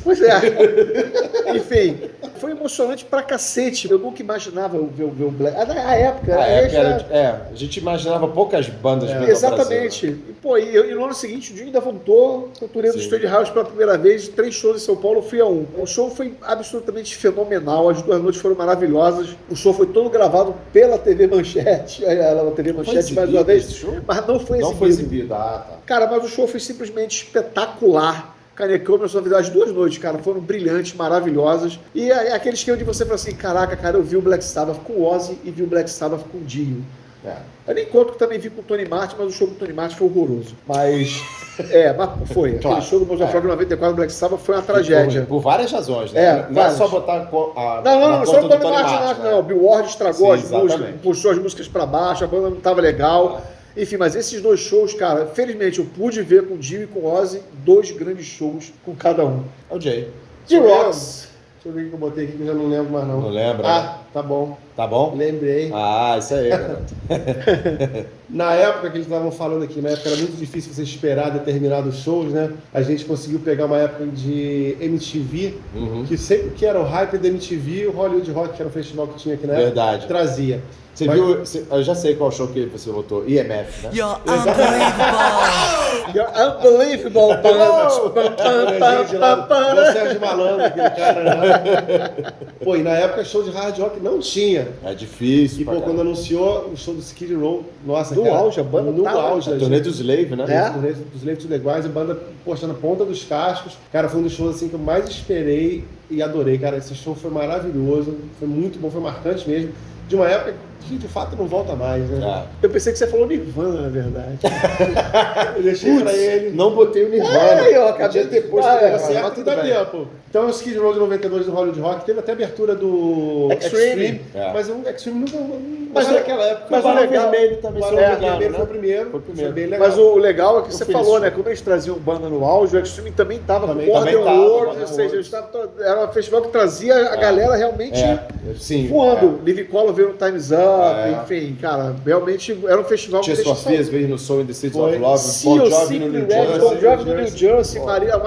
pois é. Enfim, foi emocionante pra cacete. Eu nunca imaginava ver o Black. Na época, a gente imaginava poucas bandas vindo exatamente. E, pô, e no ano seguinte, o Dinho ainda voltou com o turnê do Stone House pela primeira vez, 3 shows em São Paulo, eu fui a 1. O show foi absolutamente fenomenal, as 2 noites foram maravilhosas. O show foi todo gravado pela TV Manchete, a TV Manchete mais uma vez, mas não foi exibido. Não foi exibido, tá. Cara, mas o show foi simplesmente espetacular. Canecão começou a fazer as 2 noites, cara, foram brilhantes, maravilhosas. E aquele esquema de você falar assim, caraca, cara, eu vi o Black Sabbath com o Ozzy e vi o Black Sabbath com o Dio. Eu nem conto que também vi com o Tony Martin, mas o show com o Tony Martin foi horroroso. Mas foi. Claro. Aquele show do Monster Frog 94 do Black Sabbath foi uma tragédia. Por várias razões, né? Não é só botar Não, só o Tony Martin, não. O Bill Ward estragou as músicas, puxou as músicas pra baixo, a banda não tava legal. Enfim, mas esses 2 shows, cara, felizmente eu pude ver com o Dio e com o Ozzy 2 grandes shows com cada um. É o Jay. G-Rocks. Deixa eu ver o que eu botei aqui que eu já não lembro mais não. Não lembra? Ah, tá bom. Tá bom? Lembrei. Isso aí, garoto. Na época que eles estavam falando aqui, na época era muito difícil você esperar determinados shows, né? A gente conseguiu pegar uma época de MTV, que sempre que era o hype da MTV, o Hollywood Rock, que era um festival que tinha aqui na época, Verdade. Trazia. Você viu, eu já sei qual show que você votou, IMF, né? You're unbelievable! You're unbelievable! O Sérgio Malandro, aquele cara, né? Pô, e na época show de hard rock não tinha. É difícil. E pô, quando anunciou o show do Skid Row, nossa, no auge, a banda no auge. A turnê do Slave, né? A turnê dos Slave to the Guys, a banda, poxa, na ponta dos cascos. Cara, foi um dos shows assim que eu mais esperei e adorei, cara. Esse show foi maravilhoso, foi muito bom, foi marcante mesmo. De uma época que de fato não volta mais, né? Eu pensei que você falou Nirvana, na verdade. Eu deixei pra ele. Não botei o Nirvana. Eu acabei depois de certo, dá tempo. Então o Skid Row de 92 do Hollywood Rock teve até a abertura do Extreme. Mas o Extreme nunca. Mas naquela época. Mas o legal, Vermelho também o Vermelho foi o primeiro. Foi bem legal. Mas o legal é que você falou, né? Como eles traziam banda no auge, o Extreme também tava com Modern World, ou seja, era um festival que trazia a galera realmente voando. Live Color veio no Time's Up, enfim, cara, realmente era um festival que Tinha Sofias veio no Soul in the City of Love, Bon Jovi no New Jersey, Marília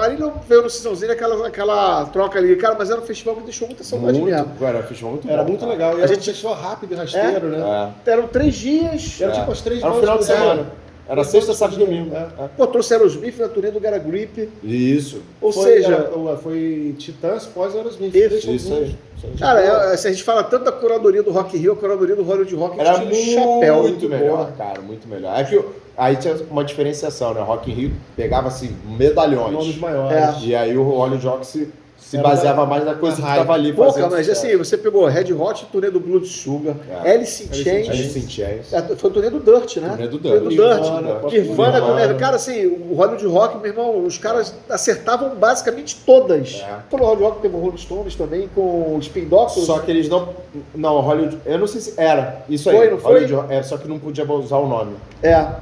veio no Seasonzinho, aquela troca ali, cara, mas era um festival que deixou muita saudade mesmo. Era um festival muito bom. Era muito legal. E a gente fechou rápido e rasteiro, né? Eram 3 dias. Era tipo as 3 Era no final de semana. Era sexta, sábado e domingo. Pô, trouxe Aerosmith na turnê do Gara Grip. Isso. Ou seja... Foi Titãs pós Aerosmith. Isso aí. Cara, se a gente fala tanto da curadoria do Rock in Rio, a curadoria do Hollywood Rock era tinha um chapéu. Muito melhor, cara, muito melhor. É que aí tinha uma diferenciação, né? O Rock in Rio pegava, assim, medalhões. Nomes maiores. E aí o Hollywood Rock se baseava mais na coisa que estava ali fazendo. Pô, cara, mas assim, você pegou Red Hot, turnê do Blood Sugar, Alice in Chains. Foi o turnê do Dirt, né? Turnê do Dirt. Nirvana. Cara, assim, o Hollywood Rock, meu irmão, os caras acertavam basicamente todas. O Hollywood Rock teve o Rolling Stones também, com o Spin Doctors. Só que eles não... Não, o Hollywood... Eu não sei se era. Isso foi, aí. Não foi? Só que não podia usar o nome.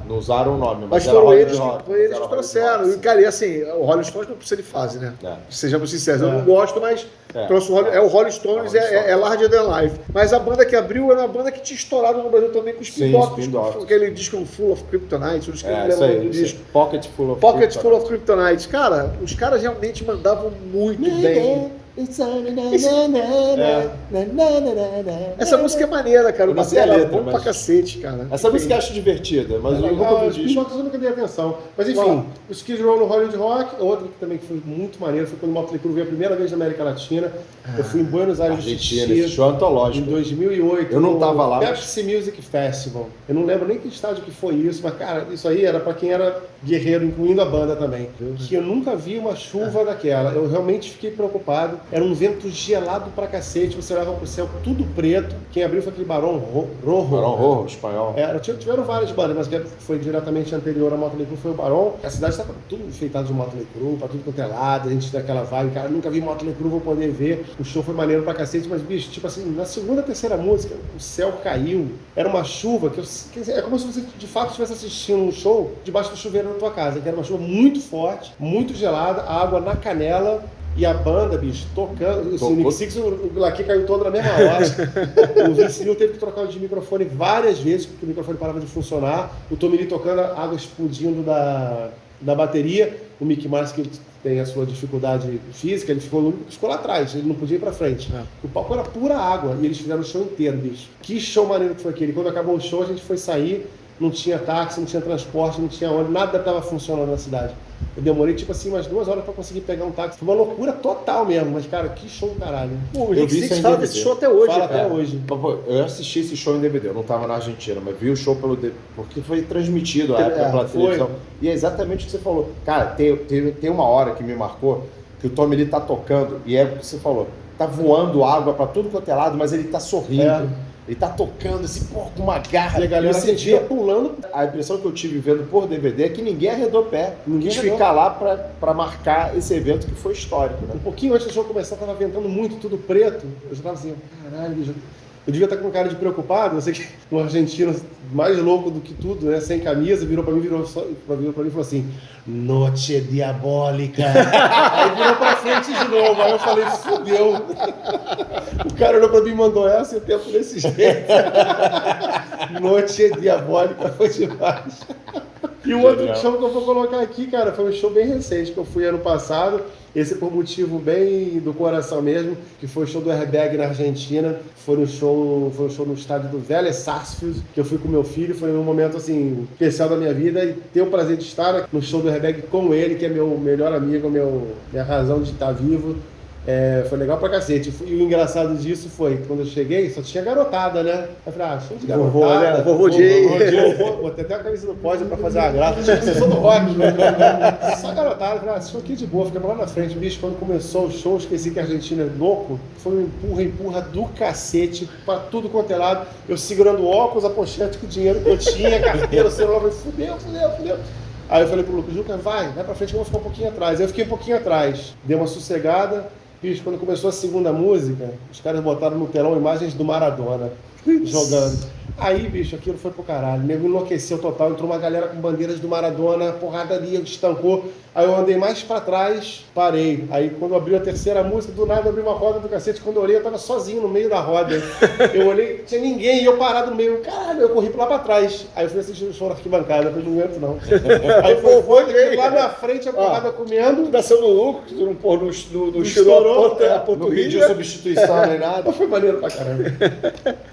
Não usaram o nome. Mas foram eles que trouxeram. E, cara, e assim, o Rolling Stones não precisa de fase, né? Sejamos sinceros, eu não gosto, mas trouxe o Rolling Stones, é Larger Than Life. Mas a banda que abriu era uma banda que tinha estourado no Brasil também com os Spin Doctors. Aquele disco Full of Kryptonite, isso aí, disco. Pocket Full of Kryptonite. Cara, os caras realmente mandavam muito bem. Essa música é maneira, cara. Uma tela bom pra cacete, cara. Essa música eu acho divertida, mas eu nunca vi disco. Eu nunca dei atenção. Mas enfim, o Skid Row no Hollywood Rock, outro que também foi muito maneiro, foi quando o Motley Crue veio a primeira vez na América Latina. Eu fui em Buenos Aires, Argentina, esse show antológico. Em 2008. Eu não tava lá. Pepsi Music Festival. Eu não lembro nem que estádio que foi isso, mas cara, isso aí era pra quem era guerreiro, incluindo a banda também. Que eu nunca vi uma chuva daquela. Eu realmente fiquei preocupado. Era um vento gelado pra cacete, você olhava pro céu tudo preto. Quem abriu foi aquele Barão Rojo. Barão Rojo, espanhol. Tiveram várias bandas, mas que foi diretamente anterior a Motley Crue foi o Barão. A cidade estava tudo enfeitada de Motley Crue, pra tudo quanto é lado, a gente daquela vibe, cara, nunca vi Motley Crue, vou poder ver. O show foi maneiro pra cacete, mas bicho, tipo assim, na segunda, terceira música, o céu caiu, era uma chuva, é como se você de fato estivesse assistindo um show debaixo do chuveiro na tua casa, que era uma chuva muito forte, muito gelada, a água na canela. E a banda, bicho, tocando. Assim, o Nick Six, o Laque caiu todo na mesma hora. O Vince Neil teve que trocar de microfone várias vezes, porque o microfone parava de funcionar. O Tommy Lee tocando, a água explodindo da bateria. O Mick Mars, que tem a sua dificuldade física, ele ficou lá atrás, ele não podia ir pra frente. O palco era pura água e eles fizeram o show inteiro, bicho. Que show maneiro que foi aquele. Quando acabou o show, a gente foi sair, não tinha táxi, não tinha transporte, não tinha ônibus, nada estava funcionando na cidade. Eu demorei, tipo assim, umas 2 horas pra conseguir pegar um táxi. Foi uma loucura total mesmo, mas, cara, que show do caralho. O Nick Six fala desse show até hoje. Fala até hoje. Eu assisti esse show em DVD, eu não estava na Argentina, mas vi o show porque foi transmitido à época pela televisão. E é exatamente o que você falou. Cara, tem uma hora que me marcou, que o Tommy Lee tá tocando, e é o que você falou, tá voando água pra tudo quanto é lado, mas ele tá sorrindo. Ele tá tocando assim, pô, com uma garra. E a galera sentia pulando. A impressão que eu tive vendo por DVD é que ninguém arredou pé. Ninguém quis ficar lá pra marcar esse evento que foi histórico, né? Um pouquinho antes do show começar, tava ventando muito, tudo preto. Eu já tava assim, caralho, bicho. Eu devia estar com cara de preocupado, eu sei que um argentino mais louco do que tudo, né, sem camisa, virou pra mim e falou assim, noche diabólica. Aí virou pra frente de novo, aí eu falei, fudeu. O cara olhou pra mim e mandou essa e o tempo desse jeito. Noche diabólica foi demais. E o outro show que eu vou colocar aqui, cara, foi um show bem recente, que eu fui ano passado. Esse por motivo bem do coração mesmo, que foi o show do Airbag na Argentina. Foi um show no estádio do Vélez Sarsfield, que eu fui com meu filho. Foi um momento, assim, especial da minha vida. E ter o prazer de estar no show do Airbag com ele, que é meu melhor amigo, minha razão de estar vivo. Foi legal pra cacete. E o engraçado disso foi, quando eu cheguei, só tinha garotada, né? Eu falei, show de garotada. Vovô Jay. Vou ter até a camisa do pódio pra fazer uma graça. Tipo, sou do rock. Só garotada. Eu falei, show aqui de boa, fica lá na frente. Bicho, quando começou o show, esqueci que a Argentina é louco. Foi um empurra do cacete pra tudo quanto é lado. Eu segurando o óculos, a pochete com o dinheiro que eu tinha, carteira, o celular. Eu falei, fudeu. Aí eu falei pro Lucas, vai pra frente que eu vou ficar um pouquinho atrás. Aí eu fiquei um pouquinho atrás. Dei uma sossegada. Bicho, quando começou a segunda música, os caras botaram no telão imagens do Maradona jogando. Aí, bicho, aquilo foi pro caralho. O nego enlouqueceu total. Entrou uma galera com bandeiras do Maradona, porrada ali, estancou. Aí eu andei mais pra trás, parei. Aí quando abriu a terceira música, do nada abriu uma roda do cacete. Quando eu olhei, eu tava sozinho no meio da roda. Eu olhei, não tinha ninguém, e eu parado no meio. Caralho, eu corri lá pra trás. Aí eu fui assistir o show na arquibancada. Eu falei, não aguento não. Aí foi lá na frente, a porrada comendo. Nasceu no lucro, tu não estourou a ponto não pediu substituição nem nada. Foi maneiro pra caramba.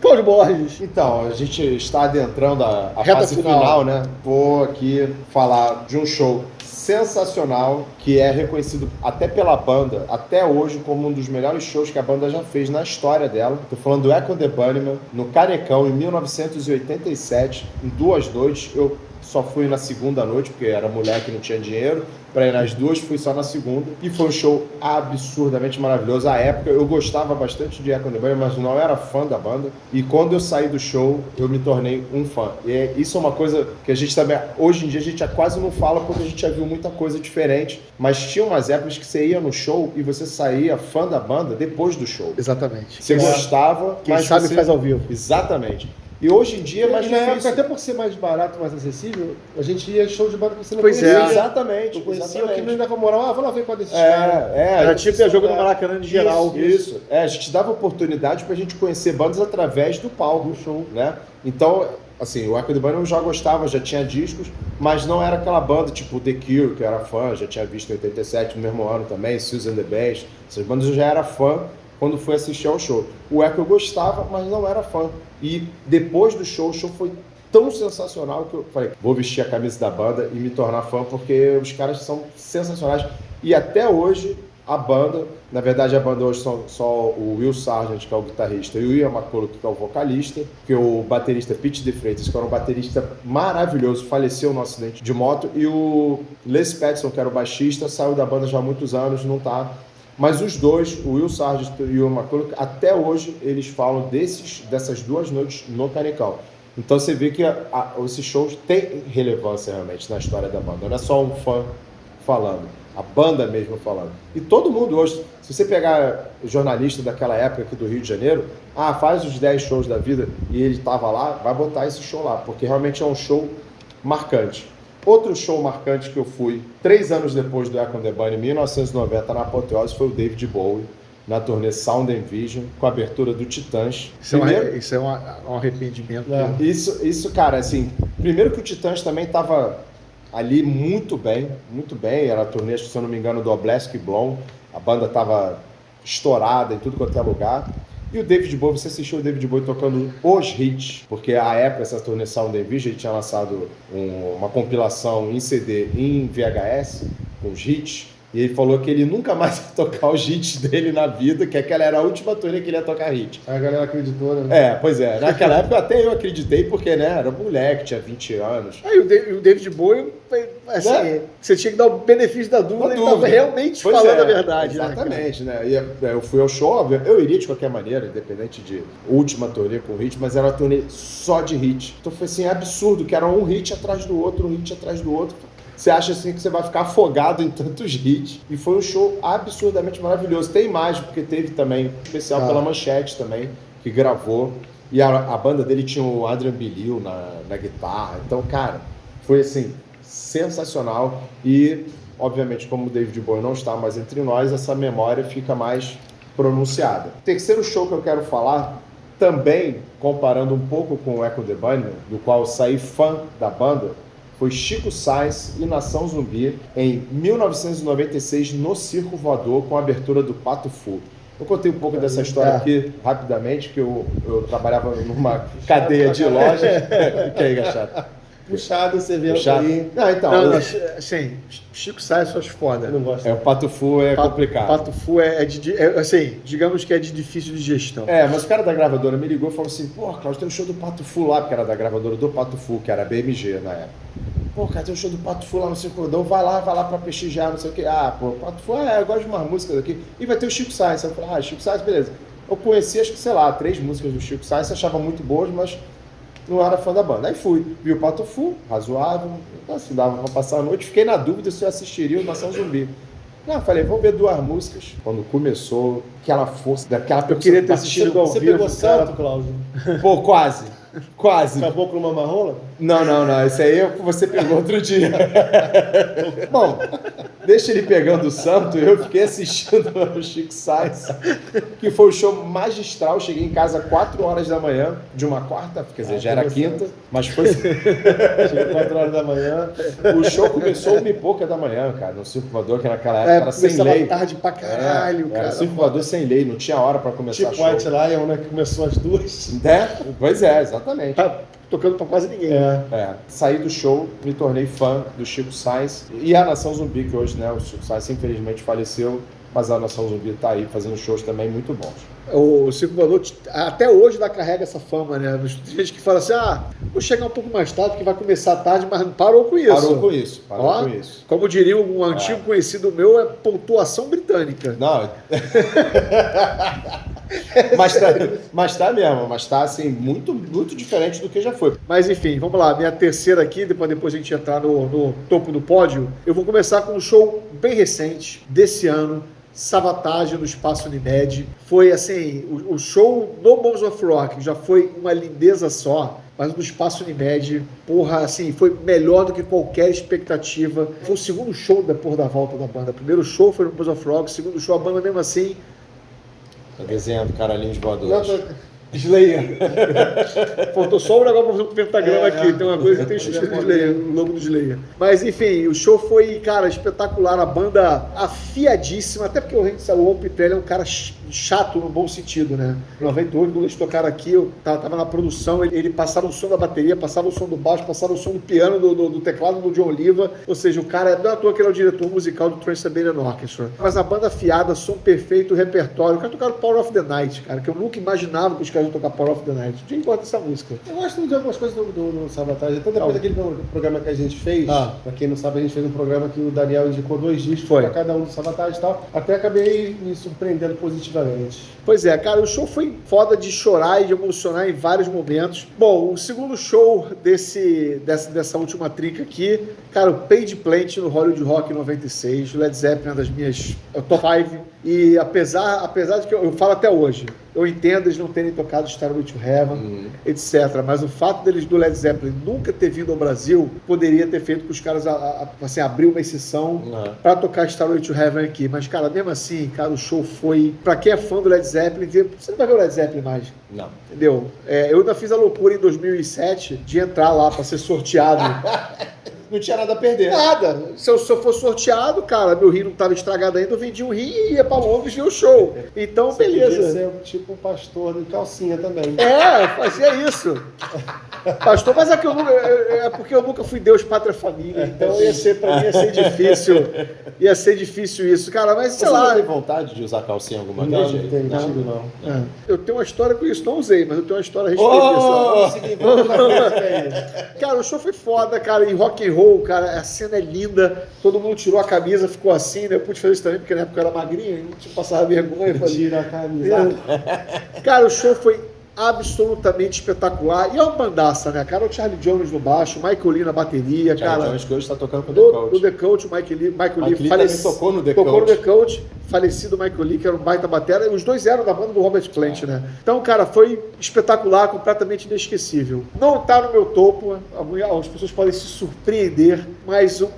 Cláudio Borges. Então, a gente está adentrando a fase final, né? Vou aqui falar de um show sensacional, que é reconhecido até pela banda, até hoje, como um dos melhores shows que a banda já fez na história dela. Tô falando do Echo and the Bunnymen, no Canecão, em 1987, em 2 noites. Eu só fui na segunda noite, porque era mulher que não tinha dinheiro. Para ir nas 2, fui só na segunda. E foi um show absurdamente maravilhoso. À época, eu gostava bastante de Echo and the Bunnymen, mas não era fã da banda. E quando eu saí do show, eu me tornei um fã. E isso é uma coisa que a gente também... Hoje em dia, a gente já quase não fala, porque a gente já viu muita coisa diferente. Mas tinha umas épocas que você ia no show e você saía fã da banda depois do show. Exatamente. Você gostava, quem mas sabe faz ao vivo. Exatamente. E hoje em dia é mais difícil. Época, até por ser mais barato, mais acessível, a gente ia show de banda que você não conhecia. conhecia. Exatamente. Eu conhecia o que não dava moral. Vou lá ver qual desses caras. Era tipo a jogo no Maracanã de geral. Isso. A gente dava oportunidade pra gente conhecer bandas através do palco. Do show. Né? Então, assim, o Echo and the Bunnymen eu já gostava, já tinha discos, mas não era aquela banda tipo The Cure, que eu era fã, já tinha visto em 87, no mesmo ano também, Susan the Bass. Essas bandas eu já era fã quando fui assistir ao show. O Echo eu gostava, mas não era fã. E depois do show, o show foi tão sensacional que eu falei, vou vestir a camisa da banda e me tornar fã, porque os caras são sensacionais. E até hoje, a banda, na verdade a banda hoje são só o Will Sargent, que é o guitarrista, e o Ian McCulloch, que é o vocalista, que o baterista Pete de Freitas, que era um baterista maravilhoso, faleceu num acidente de moto, e o Les Petson, que era o baixista, saiu da banda já há muitos anos, não tá... Mas os dois, o Will Sargent e o Ian McCulloch, até hoje eles falam dessas 2 noites no Canecão. Então você vê que esses shows têm relevância realmente na história da banda. Não é só um fã falando, a banda mesmo falando. E todo mundo hoje, se você pegar jornalista daquela época aqui do Rio de Janeiro, faz os 10 shows da vida e ele estava lá, vai botar esse show lá, porque realmente é um show marcante. Outro show marcante que eu fui 3 anos depois do Echo and the Bunny, em 1990, na Apoteose, foi o David Bowie, na turnê Sound and Vision, com a abertura do Titãs. Isso é um arrependimento. Isso, cara, assim, primeiro que o Titãs também estava ali muito bem, era a turnê, se eu não me engano, do Oblesky Blonde, a banda estava estourada em tudo quanto é lugar. E o David Bowie, você assistiu o David Bowie tocando os hits, porque à época, essa turnê Sound and Vision, ele tinha lançado uma compilação em CD em VHS, com os hits, e ele falou que ele nunca mais ia tocar os hits dele na vida, que aquela era a última turnê que ele ia tocar hit. Aí a galera acreditou, né? Pois é. Naquela época até eu acreditei, porque, né, era moleque, tinha 20 anos. Aí o David Bowie, assim, você tinha que dar o benefício da dúvida, ele estava realmente falando a verdade. Exatamente, né? E eu fui ao show, eu iria de qualquer maneira, independente de última turnê com hit, mas era uma turnê só de hit. Então foi assim, absurdo, que era um hit atrás do outro, Você acha assim que você vai ficar afogado em tantos hits. E foi um show absurdamente maravilhoso. Tem imagem, porque teve também especial pela Manchete também, que gravou. E a banda dele tinha o Adrian Belew na guitarra. Então, cara, foi assim, sensacional. E, obviamente, como o David Bowie não está mais entre nós, essa memória fica mais pronunciada. O terceiro show que eu quero falar, também comparando um pouco com o Echo the Bunny, do qual eu saí fã da banda, foi Chico Science e Nação Zumbi em 1996 no Circo Voador, com a abertura do Pato Fu. Eu contei um pouco dessa história aqui rapidamente, que eu trabalhava numa cadeia de lojas. O que aí, Gachado? Puxado, você vê aí. Não, então, assim, Chico Science eu acho foda. Eu não gosto. O Pato Fu é complicado. Pato Fu assim, digamos que é de difícil de gestão. Mas o cara da gravadora me ligou e falou assim, pô, Cláudio, tem um show do Pato Fu lá, porque era da gravadora do Pato Fu, que era a BMG na época. Pô, cara, tem um show do Pato Fu lá no Circo Voador, vai lá pra prestigiar, não sei o quê. Pato Fu, eu gosto de umas músicas aqui. E vai ter o Chico Science. Eu falei, Chico Science, beleza. Eu conheci, acho que, 3 músicas do Chico Science, achava muito boas, mas não era fã da banda. Aí fui, vi o Pato Fu, razoável, assim, dava pra passar a noite. Fiquei na dúvida se eu assistiria o Nação Zumbi. Falei, vamos ver 2 músicas. Quando começou, aquela força, daquela... Eu queria ter assistido ao vivo. Você pegou Santo, Cláudio? Pô, quase. Acabou com uma marrola? Não. Esse aí você pegou outro dia. Bom, deixa ele pegando o santo, eu fiquei assistindo o Chico Science, que foi o show magistral. Cheguei em casa 4 horas da manhã, de uma quarta, quer dizer, já era quinta, mas foi... Cheguei 4 horas da manhã. O show começou 1h pouca da manhã, cara, no Circo Voador, que naquela época era sem lei. Tarde pra caralho, cara. Era Circo Voador sem lei, não tinha hora pra começar tipo show. White Lion, né, que começou às 2. Pois é, exatamente. Tá tocando pra quase ninguém. Saí do show, me tornei fã do Chico Science e a Nação Zumbi, que hoje, né, o Chico Science infelizmente faleceu, mas a Nação Zumbi tá aí fazendo shows também muito bons. O Circo Voador até hoje ainda carrega essa fama, né? Tem gente que fala assim, vou chegar um pouco mais tarde, porque vai começar tarde, mas parou com isso. Parou com isso. Como diria um antigo conhecido meu, é pontuação britânica. Não. mas tá mesmo, mas tá assim, muito, muito diferente do que já foi. Mas enfim, vamos lá, minha terceira aqui, depois a gente entrar no topo do pódio, eu vou começar com um show bem recente, desse ano, Savatage no Espaço Unimed. Foi assim, o show no Bones of Rock já foi uma lindeza só, mas no Espaço Unimed, porra, assim, foi melhor do que qualquer expectativa. Foi o segundo show depois da volta da banda. O primeiro show foi no Bones of Rock, o segundo show a banda mesmo assim... Tá desenhando caralhinhos voadores. Slayer. Faltou só um negócio pra fazer um pentagrama aqui. Tem uma coisa que tem escrito Slayer, o logo do Slayer. Mas enfim, o show foi, cara, espetacular. A banda afiadíssima, até porque o Raul Pitrelli é um cara chato no bom sentido, né? Em 98, quando eles tocaram aqui, eu tava na produção, ele passava o som da bateria, passava o som do baixo, passava o som do piano, do teclado do John Oliva. Ou seja, o cara, não é à toa que ele é o diretor musical do Trans-Siberian Orchestra. Mas a banda afiada, som perfeito, repertório. O cara tocaram Power of the Night, cara, que eu nunca imaginava que os caras iam tocar Power of the Night. Quem gosta dessa música? Eu gosto de algumas coisas do Savatage. Até depois daquele programa que a gente fez, pra quem não sabe, a gente fez um programa que o Daniel indicou 2 discos pra cada um do Savatage e tal. Até acabei me surpreendendo positivamente. Pois é, cara, o show foi foda de chorar e de emocionar em vários momentos. Bom, o segundo show dessa última trinca aqui, cara, o Page Plant no Hollywood Rock 96, Led Zeppelin, uma das minhas top 5. E apesar de que eu falo até hoje, eu entendo eles não terem tocado Stairway to Heaven, etc. Mas o fato deles do Led Zeppelin nunca ter vindo ao Brasil poderia ter feito com os caras assim, abrir uma exceção para tocar Stairway to Heaven aqui. Mas, cara, mesmo assim, cara, o show foi... Pra quem é fã do Led Zeppelin, você não vai ver o Led Zeppelin mais. Não. Entendeu? Eu ainda fiz a loucura em 2007 de entrar lá para ser sorteado. Não tinha nada a perder. Nada. Se eu fosse sorteado, cara, meu rim não estava estragado ainda, eu vendia um rim e ia pra Londres ver o show. Então, Você beleza. podia ser tipo um pastor de calcinha também. Fazia isso. Pastor, mas é que é porque eu nunca fui Deus, Pátria, Família. Então pra mim ia ser difícil. Ia ser difícil isso. Cara, mas sei Você lá. não tem vontade de usar calcinha alguma vez? Não tem motivo, não. Eu tenho uma história com isso, não usei, mas eu tenho uma história a respeito disso. Cara, o show foi foda, cara, e rock and roll, cara, a cena é linda, todo mundo tirou a camisa, ficou assim, né? Eu pude fazer isso também, porque na época eu era magrinho, não tinha passado vergonha. Tira a camisa. Cara, o show foi absolutamente espetacular. E é uma bandaça, né, cara? O Charlie Jones no baixo, o Michael Lee na bateria, Charlie cara. Jones que hoje está tocando com o The Coach. Do The Coach, o Michael Lee também tocou no The Coach. Tocou no The Coach, falecido Michael Lee, que era um baita batera. Os dois eram da banda do Robert Plant, né? Então, cara, foi espetacular, completamente inesquecível. Não tá no meu topo, as pessoas podem se surpreender, mas o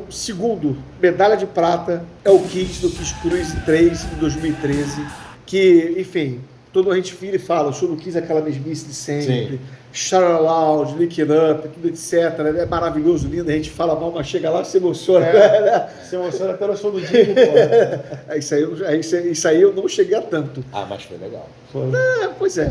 segundo, medalha de prata, é o Kiss do Kiss Cruise 3 em 2013, que, enfim... Todo a gente vira e fala, o show do Kiss é aquela mesmice de sempre, Shout Out Loud, Lick It Up, tudo etc. É maravilhoso, lindo, a gente fala mal, mas chega lá e se emociona. Se emociona até no show do Dinho, pô. Isso aí eu não cheguei a tanto. Mas foi legal. Pois é,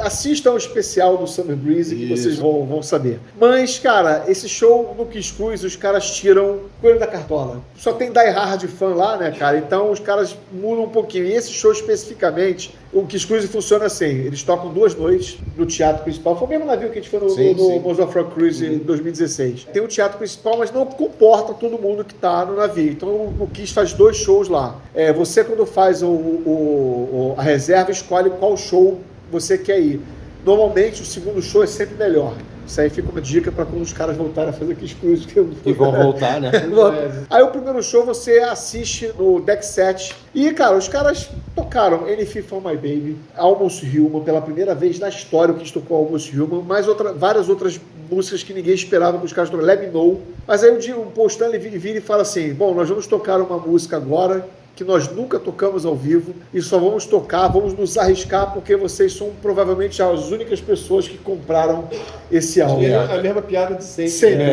assistam ao especial do Summer Breeze que vocês vão saber. Mas, cara, esse show no Kiss Cruise, os caras tiram coelho da cartola. Só tem Die Hard fã lá, né, cara? Então os caras mudam um pouquinho. E esse show especificamente, o Kiss Cruise funciona assim, eles tocam 2 noites no teatro principal. Foi o mesmo navio que a gente foi no Mons of Rock Cruise em 2016. Tem o teatro principal, mas não comporta todo mundo que tá no navio. Então o Kiss faz 2 shows lá. Você, quando faz a reserva, escolhe qual show você quer ir. Normalmente o segundo show é sempre melhor. Isso aí fica uma dica para quando os caras voltarem a fazer Kiss Cruise. E vão voltar, né? Aí o primeiro show você assiste no Deck 7. E, cara, os caras tocaram Anything For My Baby, Almost Human, pela primeira vez na história o Kiss tocou Almost Human, várias outras músicas que ninguém esperava que os caras tocaram, Let Me Know. Mas aí o Paul Stanley vira e fala assim, bom, nós vamos tocar uma música agora que nós nunca tocamos ao vivo e só vamos tocar, vamos nos arriscar porque vocês são provavelmente as únicas pessoas que compraram esse álbum. É a mesma piada de sempre.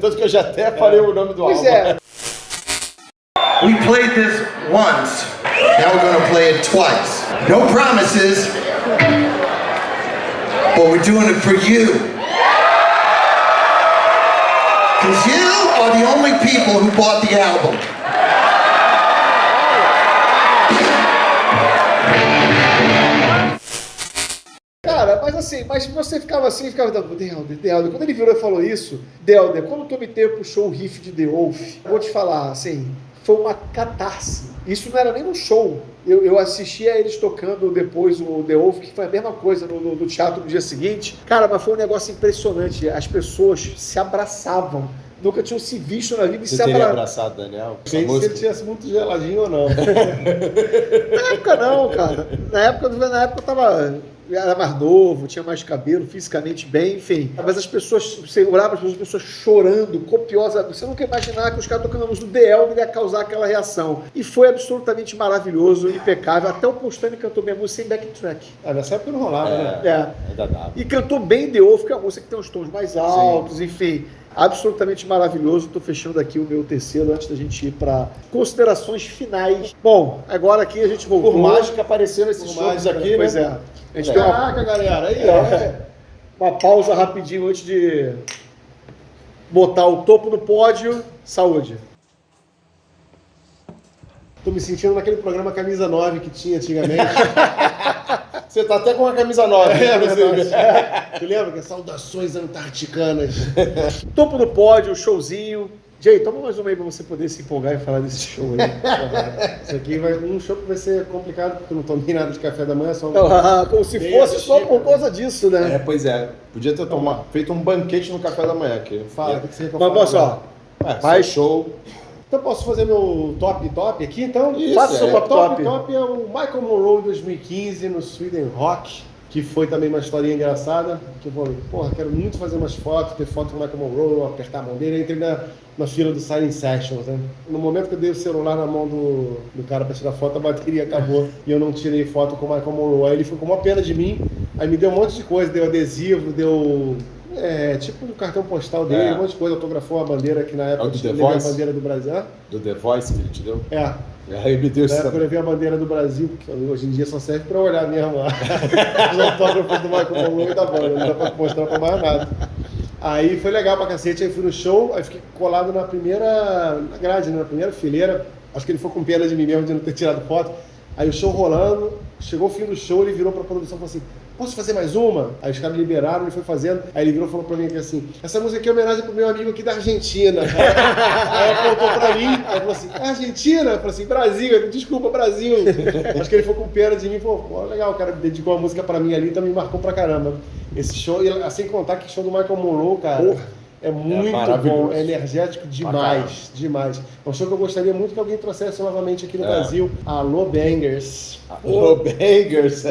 Tanto que eu já até falei o nome do álbum. We played this once, now we're going to play it twice. No promises, but we're doing it for you. Because you are the only people who bought the album. Cara, mas você ficava dando, Delder. Quando ele virou e falou isso, Delder, quando o Tommy Thayer puxou o riff de The Wolf, vou te falar, assim, foi uma catarse. Isso não era nem no show. Eu assistia eles tocando depois o The Wolf, que foi a mesma coisa no teatro no dia seguinte. Cara, mas foi um negócio impressionante. As pessoas se abraçavam. Nunca tinham se visto na vida e Você se teria abraçado Daniel? Sei se ele tivesse muito geladinho ou não. Na época não, cara. Na época eu era mais novo, tinha mais cabelo, fisicamente bem, enfim. Mas as pessoas, você olhava as pessoas chorando, copiosas. Você nunca ia imaginar que os caras tocando a música do The Elder ia causar aquela reação. E foi absolutamente maravilhoso, impecável. Até o Paul Stanley cantou minha música sem backtrack. Nessa época não rolava, né? Ainda dava. E cantou bem The Wolf, que é uma música que tem uns tons mais altos, enfim. Absolutamente maravilhoso. Estou fechando aqui o meu terceiro antes da gente ir para considerações finais. Bom, agora aqui a gente voltou. Por mágica apareceram esses shows aqui, pois né? É. A gente deu Caraca, galera, aí, ó. uma pausa rapidinho antes de botar o topo do pódio. Saúde. Tô me sentindo naquele programa Camisa 9 que tinha antigamente. Você tá até com uma camisa nova. Tu lembra que é Saudações Antarticanas? Topo do pódio, showzinho. Jay, toma mais uma aí pra você poder se empolgar e falar desse show aí. Isso aqui um show que vai ser complicado, porque eu não tomei nada de café da manhã, só como se fosse só por causa disso, né? Pois é. Podia ter feito um banquete no café da manhã aqui. Fala, o que você Mas olha só, Mas show. Então posso fazer meu top aqui, então? Isso, Faça o seu top. Top é o Michael Monroe 2015 no Sweden Rock, que foi também uma historinha engraçada, que eu falei, porra, quero muito fazer umas fotos, ter foto com o Michael Monroe, apertar a mão dele, eu entrei na fila do Silent Sessions, né? No momento que eu dei o celular na mão do cara pra tirar foto, a bateria acabou e eu não tirei foto com o Michael Monroe. Aí ele ficou com uma pena de mim, aí me deu um monte de coisa, deu adesivo, deu... tipo o cartão postal dele, um monte de coisa, autografou a bandeira que na época eu levei a bandeira do Brasil. Do The Voice que ele te deu? É. Aí me deu Na época eu levei a bandeira do Brasil, porque hoje em dia só serve pra olhar mesmo os autógrafos do Michael Monroe e da banda, não dá pra mostrar pra mais nada. Aí foi legal pra cacete, aí fui no show, aí fiquei colado na grade, na primeira fileira, acho que ele foi com pena de mim mesmo de não ter tirado foto. Aí o show rolando, chegou o fim do show, ele virou pra produção e falou assim, posso fazer mais uma? Aí os caras liberaram, ele foi fazendo, aí ele virou e falou pra mim aqui assim, essa música aqui é homenagem pro meu amigo aqui da Argentina. Aí apontou pra mim, aí falou assim, é Argentina? Eu falei assim, Brasil. Ele, desculpa, Brasil. Acho que ele foi com pena de mim e falou, pô, legal, o cara dedicou a música pra mim ali, então me marcou pra caramba. Esse show, e sem contar que o show do Michael Monroe, cara... Porra. É muito bom, é energético demais, demais. É um show que eu gostaria muito que alguém trouxesse novamente aqui no Brasil. Alô Bangers. Alô Bangers,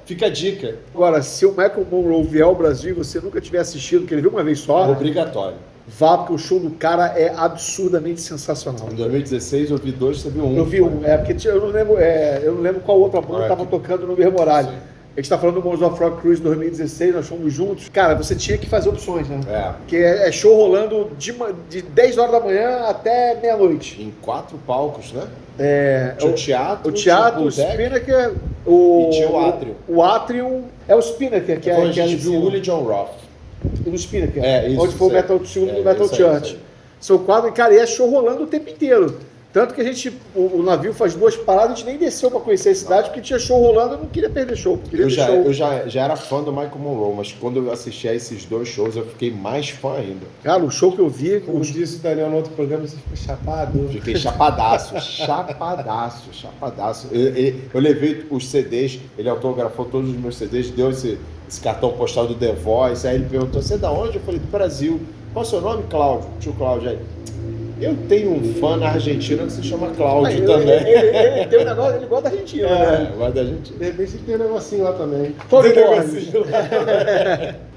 fica a dica. Agora, se o Michael Monroe vier ao Brasil e você nunca tiver assistido, que ele viu uma vez só, obrigatório. Vá, porque o show do cara é absurdamente sensacional. Em 2016 eu vi 2, você viu um. Eu vi um, porque eu não lembro qual outra banda estava tocando no mesmo horário. A gente tá falando do Mons of Rock Cruise 2016, nós fomos juntos. Cara, você tinha que fazer opções, né? Porque é show rolando de 10 horas da manhã até meia-noite. Em 4 palcos, né? Tinha o teatro, o Spinnaker, e tinha o Atrium. O Atrium é o Spinnaker, que é a gente viu o Willie John Roth. E no Spinnaker, isso, onde foi o Metal Church. São quadros, cara, e é show rolando o tempo inteiro. Tanto que o navio faz 2 paradas, a gente nem desceu para conhecer a cidade, porque tinha show rolando, eu não queria perder show. Eu já era fã do Michael Monroe, mas quando eu assisti a esses 2 shows, eu fiquei mais fã ainda. Cara, o show que eu vi... Como disse o Daniel no outro programa, você ficou chapado. Fiquei chapadaço. Eu levei os CDs, ele autografou todos os meus CDs, deu esse cartão postal do The Voice, aí ele perguntou, você é da onde? Eu falei, do Brasil. Qual é o seu nome? Cláudio. Tio Cláudio aí. Eu tenho um fã na Argentina que se chama Cláudio também. Ele tem um negócio, ele gosta da Argentina, né? Gosta da Argentina. De repente ele tem um negocinho lá também.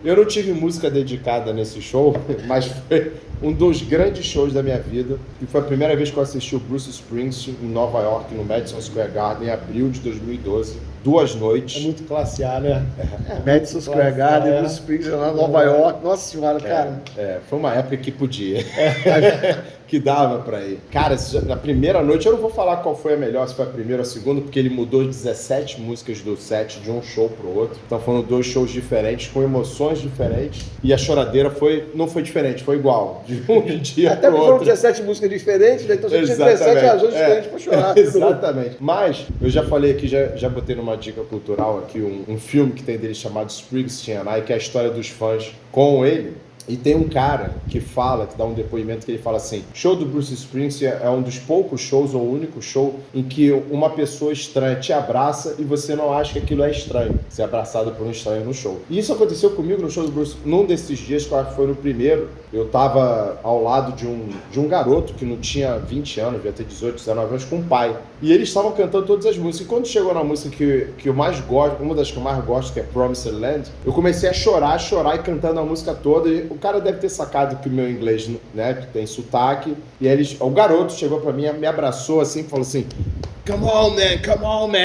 Eu não tive música dedicada nesse show, mas foi um dos grandes shows da minha vida. E foi a primeira vez que eu assisti o Bruce Springsteen em Nova York, no Madison Square Garden, em abril de 2012. 2 noites. É muito classe A, né? Madison Square Garden, Bruce Springsteen lá em Nova York. Nossa senhora, cara. Foi uma época que podia. Que dava pra ir. Cara, na primeira noite, eu não vou falar qual foi a melhor, se foi a primeira ou a segunda, porque ele mudou 17 músicas do set de um show pro outro. Então foram 2 shows diferentes, com emoções diferentes. E a choradeira não foi diferente, foi igual. De um dia até pro outro. Até porque foram 17 músicas diferentes, né? Então você tinha 17 razões diferentes pra chorar. Exatamente. Mas, eu já falei aqui, já botei numa dica cultural aqui, um filme que tem dele chamado Springsteen and I, que é a história dos fãs com ele. E tem um cara que dá um depoimento que ele fala assim, show do Bruce Springsteen é um dos poucos shows, ou o único show, em que uma pessoa estranha te abraça e você não acha que aquilo é estranho, ser abraçado por um estranho no show. E isso aconteceu comigo no show do Bruce, num desses dias, que eu acho que foi no primeiro, eu tava ao lado de um garoto que não tinha 20 anos, devia ter 18, 19 anos, com um pai. E eles estavam cantando todas as músicas. E quando chegou na música que eu mais gosto, uma das que eu mais gosto, que é Promised Land, eu comecei a chorar e cantando a música toda. E o cara deve ter sacado que o meu inglês, né, tem sotaque. E aí o garoto chegou pra mim, me abraçou assim, falou assim, come on, man.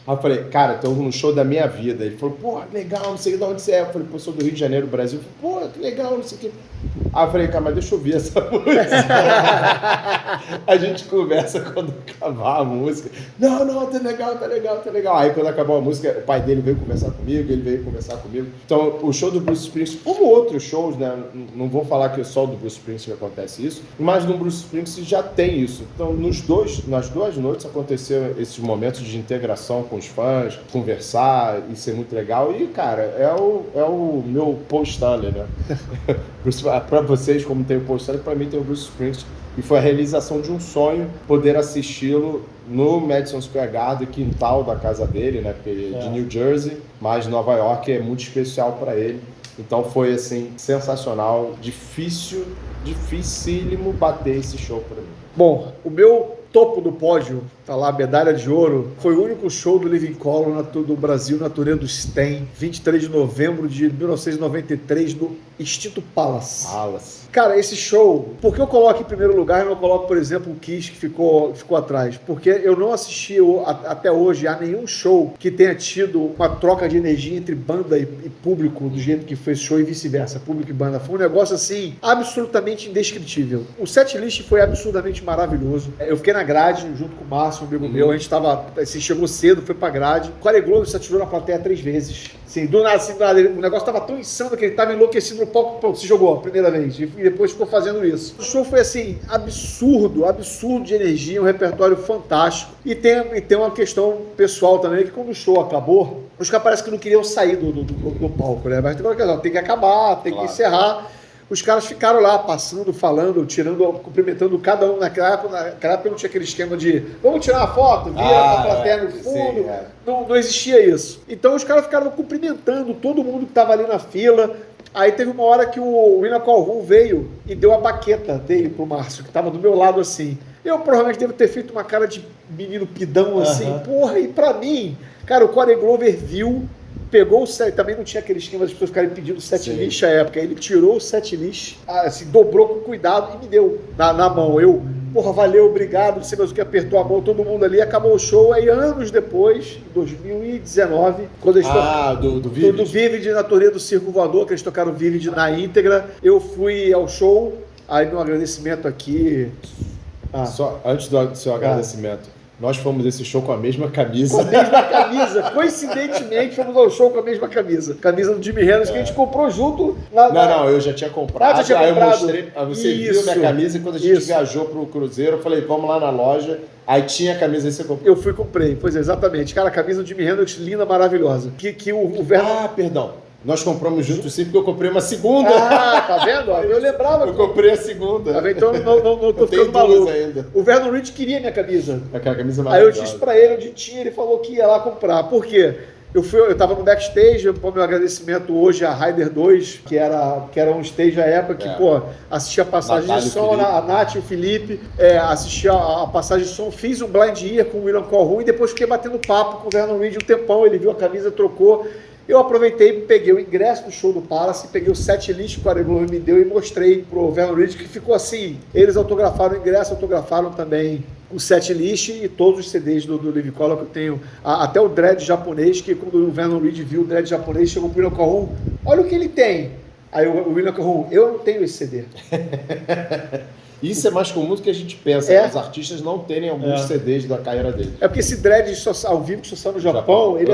Aí eu falei, cara, tô no show da minha vida. Ele falou, pô, legal, não sei de onde você é. Eu falei, pô, eu sou do Rio de Janeiro, Brasil. Eu falei, pô, que legal, não sei o quê. Aí eu falei, cara, mas deixa eu ouvir essa música. A gente conversa quando acabar a música. Não, tá legal. Aí quando acabou a música, o pai dele veio conversar comigo, ele veio conversar comigo. Então, o show do Bruce Springsteen, como outros shows, né? Não vou falar que é só do Bruce Springsteen que acontece isso, mas no Bruce Springsteen já tem isso. Então, nas 2 noites aconteceu esses momentos de integração com os fãs, conversar e ser muito legal. E, cara, é o meu Paul Stanley, né? Pra vocês, como tem o Paul Stanley, pra mim tem o Bruce Springsteen. E foi a realização de um sonho poder assisti-lo no Madison Square Garden, quintal da casa dele, né? Porque ele é de New Jersey, mas Nova York é muito especial para ele. Então foi, assim, sensacional, dificílimo bater esse show pra mim. Bom, o meu topo do pódio, tá lá, medalha de ouro, foi o único show do Living Colour do Brasil na turnê do Stem, 23 de novembro de 1993, no extinto Palace. Cara, esse show, por que eu coloco em primeiro lugar e não coloco, por exemplo, o Kiss, que ficou atrás? Porque eu não assisti até hoje a nenhum show que tenha tido uma troca de energia entre banda e público do jeito que foi esse show e vice-versa, público e banda. Foi um negócio, assim, absolutamente indescritível. O setlist foi absurdamente maravilhoso. Eu fiquei na grade, junto com o Márcio, um amigo meu, a gente tava, assim, chegou cedo, foi pra grade. O Corey Glover se atirou na plateia 3 vezes. Assim, do nada, o negócio tava tão insano que ele tava enlouquecido no palco, pronto, se jogou a primeira vez. E depois ficou fazendo isso. O show foi, assim, absurdo de energia, um repertório fantástico. E tem uma questão pessoal também, que quando o show acabou, os caras parece que não queriam sair do palco, né? Mas tem que acabar, tem que encerrar. Os caras ficaram lá, passando, falando, cumprimentando cada um. Naquela época não tinha aquele esquema de vamos tirar uma foto, vira a plateia no fundo. Sim, não existia isso. Então os caras ficaram cumprimentando todo mundo que estava ali na fila. Aí teve uma hora que o William Colvin veio e deu a baqueta dele pro Márcio, que estava do meu lado assim. Eu provavelmente devo ter feito uma cara de menino pidão assim. Porra, e pra mim, cara, o Corey Glover viu, pegou o set, também não tinha aquele esquema das pessoas ficarem pedindo setlist à época. Ele tirou o setlist, assim, dobrou com cuidado e me deu na mão. Eu, porra, valeu, obrigado, não sei mais o que, apertou a mão, todo mundo ali, acabou o show. Aí anos depois, em 2019, quando eles tocaram do Vivid na turnê do Circo Voador, que eles tocaram o Vivid na íntegra, eu fui ao show, aí no agradecimento aqui... Só antes do seu agradecimento, nós fomos esse show com a mesma camisa. Com a mesma camisa. Coincidentemente, fomos ao show com a mesma camisa. Camisa do Jimi Hendrix, que a gente comprou junto. Não, eu já tinha comprado. Eu mostrei. Você viu minha camisa e quando a gente viajou pro Cruzeiro, eu falei, vamos lá na loja. Aí tinha a camisa e você comprou. Eu fui e comprei. Pois é, exatamente. Cara, a camisa do Jimi Hendrix, linda, maravilhosa. Que o Vernon... perdão. Nós compramos juntos sim, porque eu comprei uma segunda. Tá vendo? Eu lembrava. Eu comprei a segunda. Tá vendo? Então não tô ficando maluco. Ainda. O Vernon Reid queria minha camisa. Aquela camisa maravilhosa. Aí eu disse pra ele onde tinha, ele falou que ia lá comprar. Por quê? Eu tava no backstage, para o meu agradecimento hoje a Rider 2, que era um stage à época que, assistia a passagem Natália de som, a Nath e o Felipe, assistia a passagem de som, fiz um blind ear com o William Colvin e depois fiquei batendo papo com o Vernon Reid um tempão, ele viu a camisa, trocou. Eu aproveitei, peguei o ingresso do show do Palace, peguei o setlist que o Corey Glover me deu e mostrei pro Vernon Reid, que ficou assim. Eles autografaram o ingresso, autografaram também o setlist e todos os CDs do Living Colour que eu tenho. Até o dread japonês, que quando o Vernon Reid viu o dread japonês, chegou pro William Colvin, olha o que ele tem. Aí o William Colvin, eu não tenho esse CD. Isso é mais comum do que a gente pensa, os artistas não terem alguns CDs da carreira deles. É porque esse dread ao vivo que só sai no Japão, ele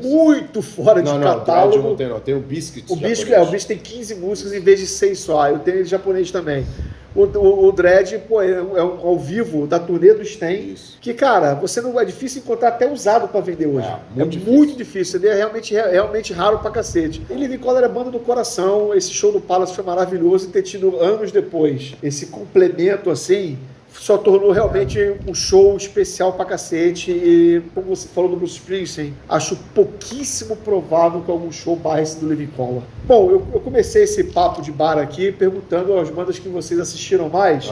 muito fora de catálogo. Não, dread não tem o Biscuit. O Biscuit tem 15 músicas em vez de 6 só. Eu tenho ele japonês também. O dread, é um ao vivo da turnê do Stem, que, cara, é difícil encontrar até usado pra vender hoje. Muito difícil. Ele é realmente raro pra cacete. E Living Colour é banda do coração. Esse show do Palace foi maravilhoso e ter tido anos depois esse complemento, assim, só tornou realmente um show especial pra cacete. E, como você falou do Bruce Springsteen, acho pouquíssimo provável que algum show barre esse do Living Colour. Bom, eu comecei esse papo de bar aqui perguntando às bandas que vocês assistiram mais.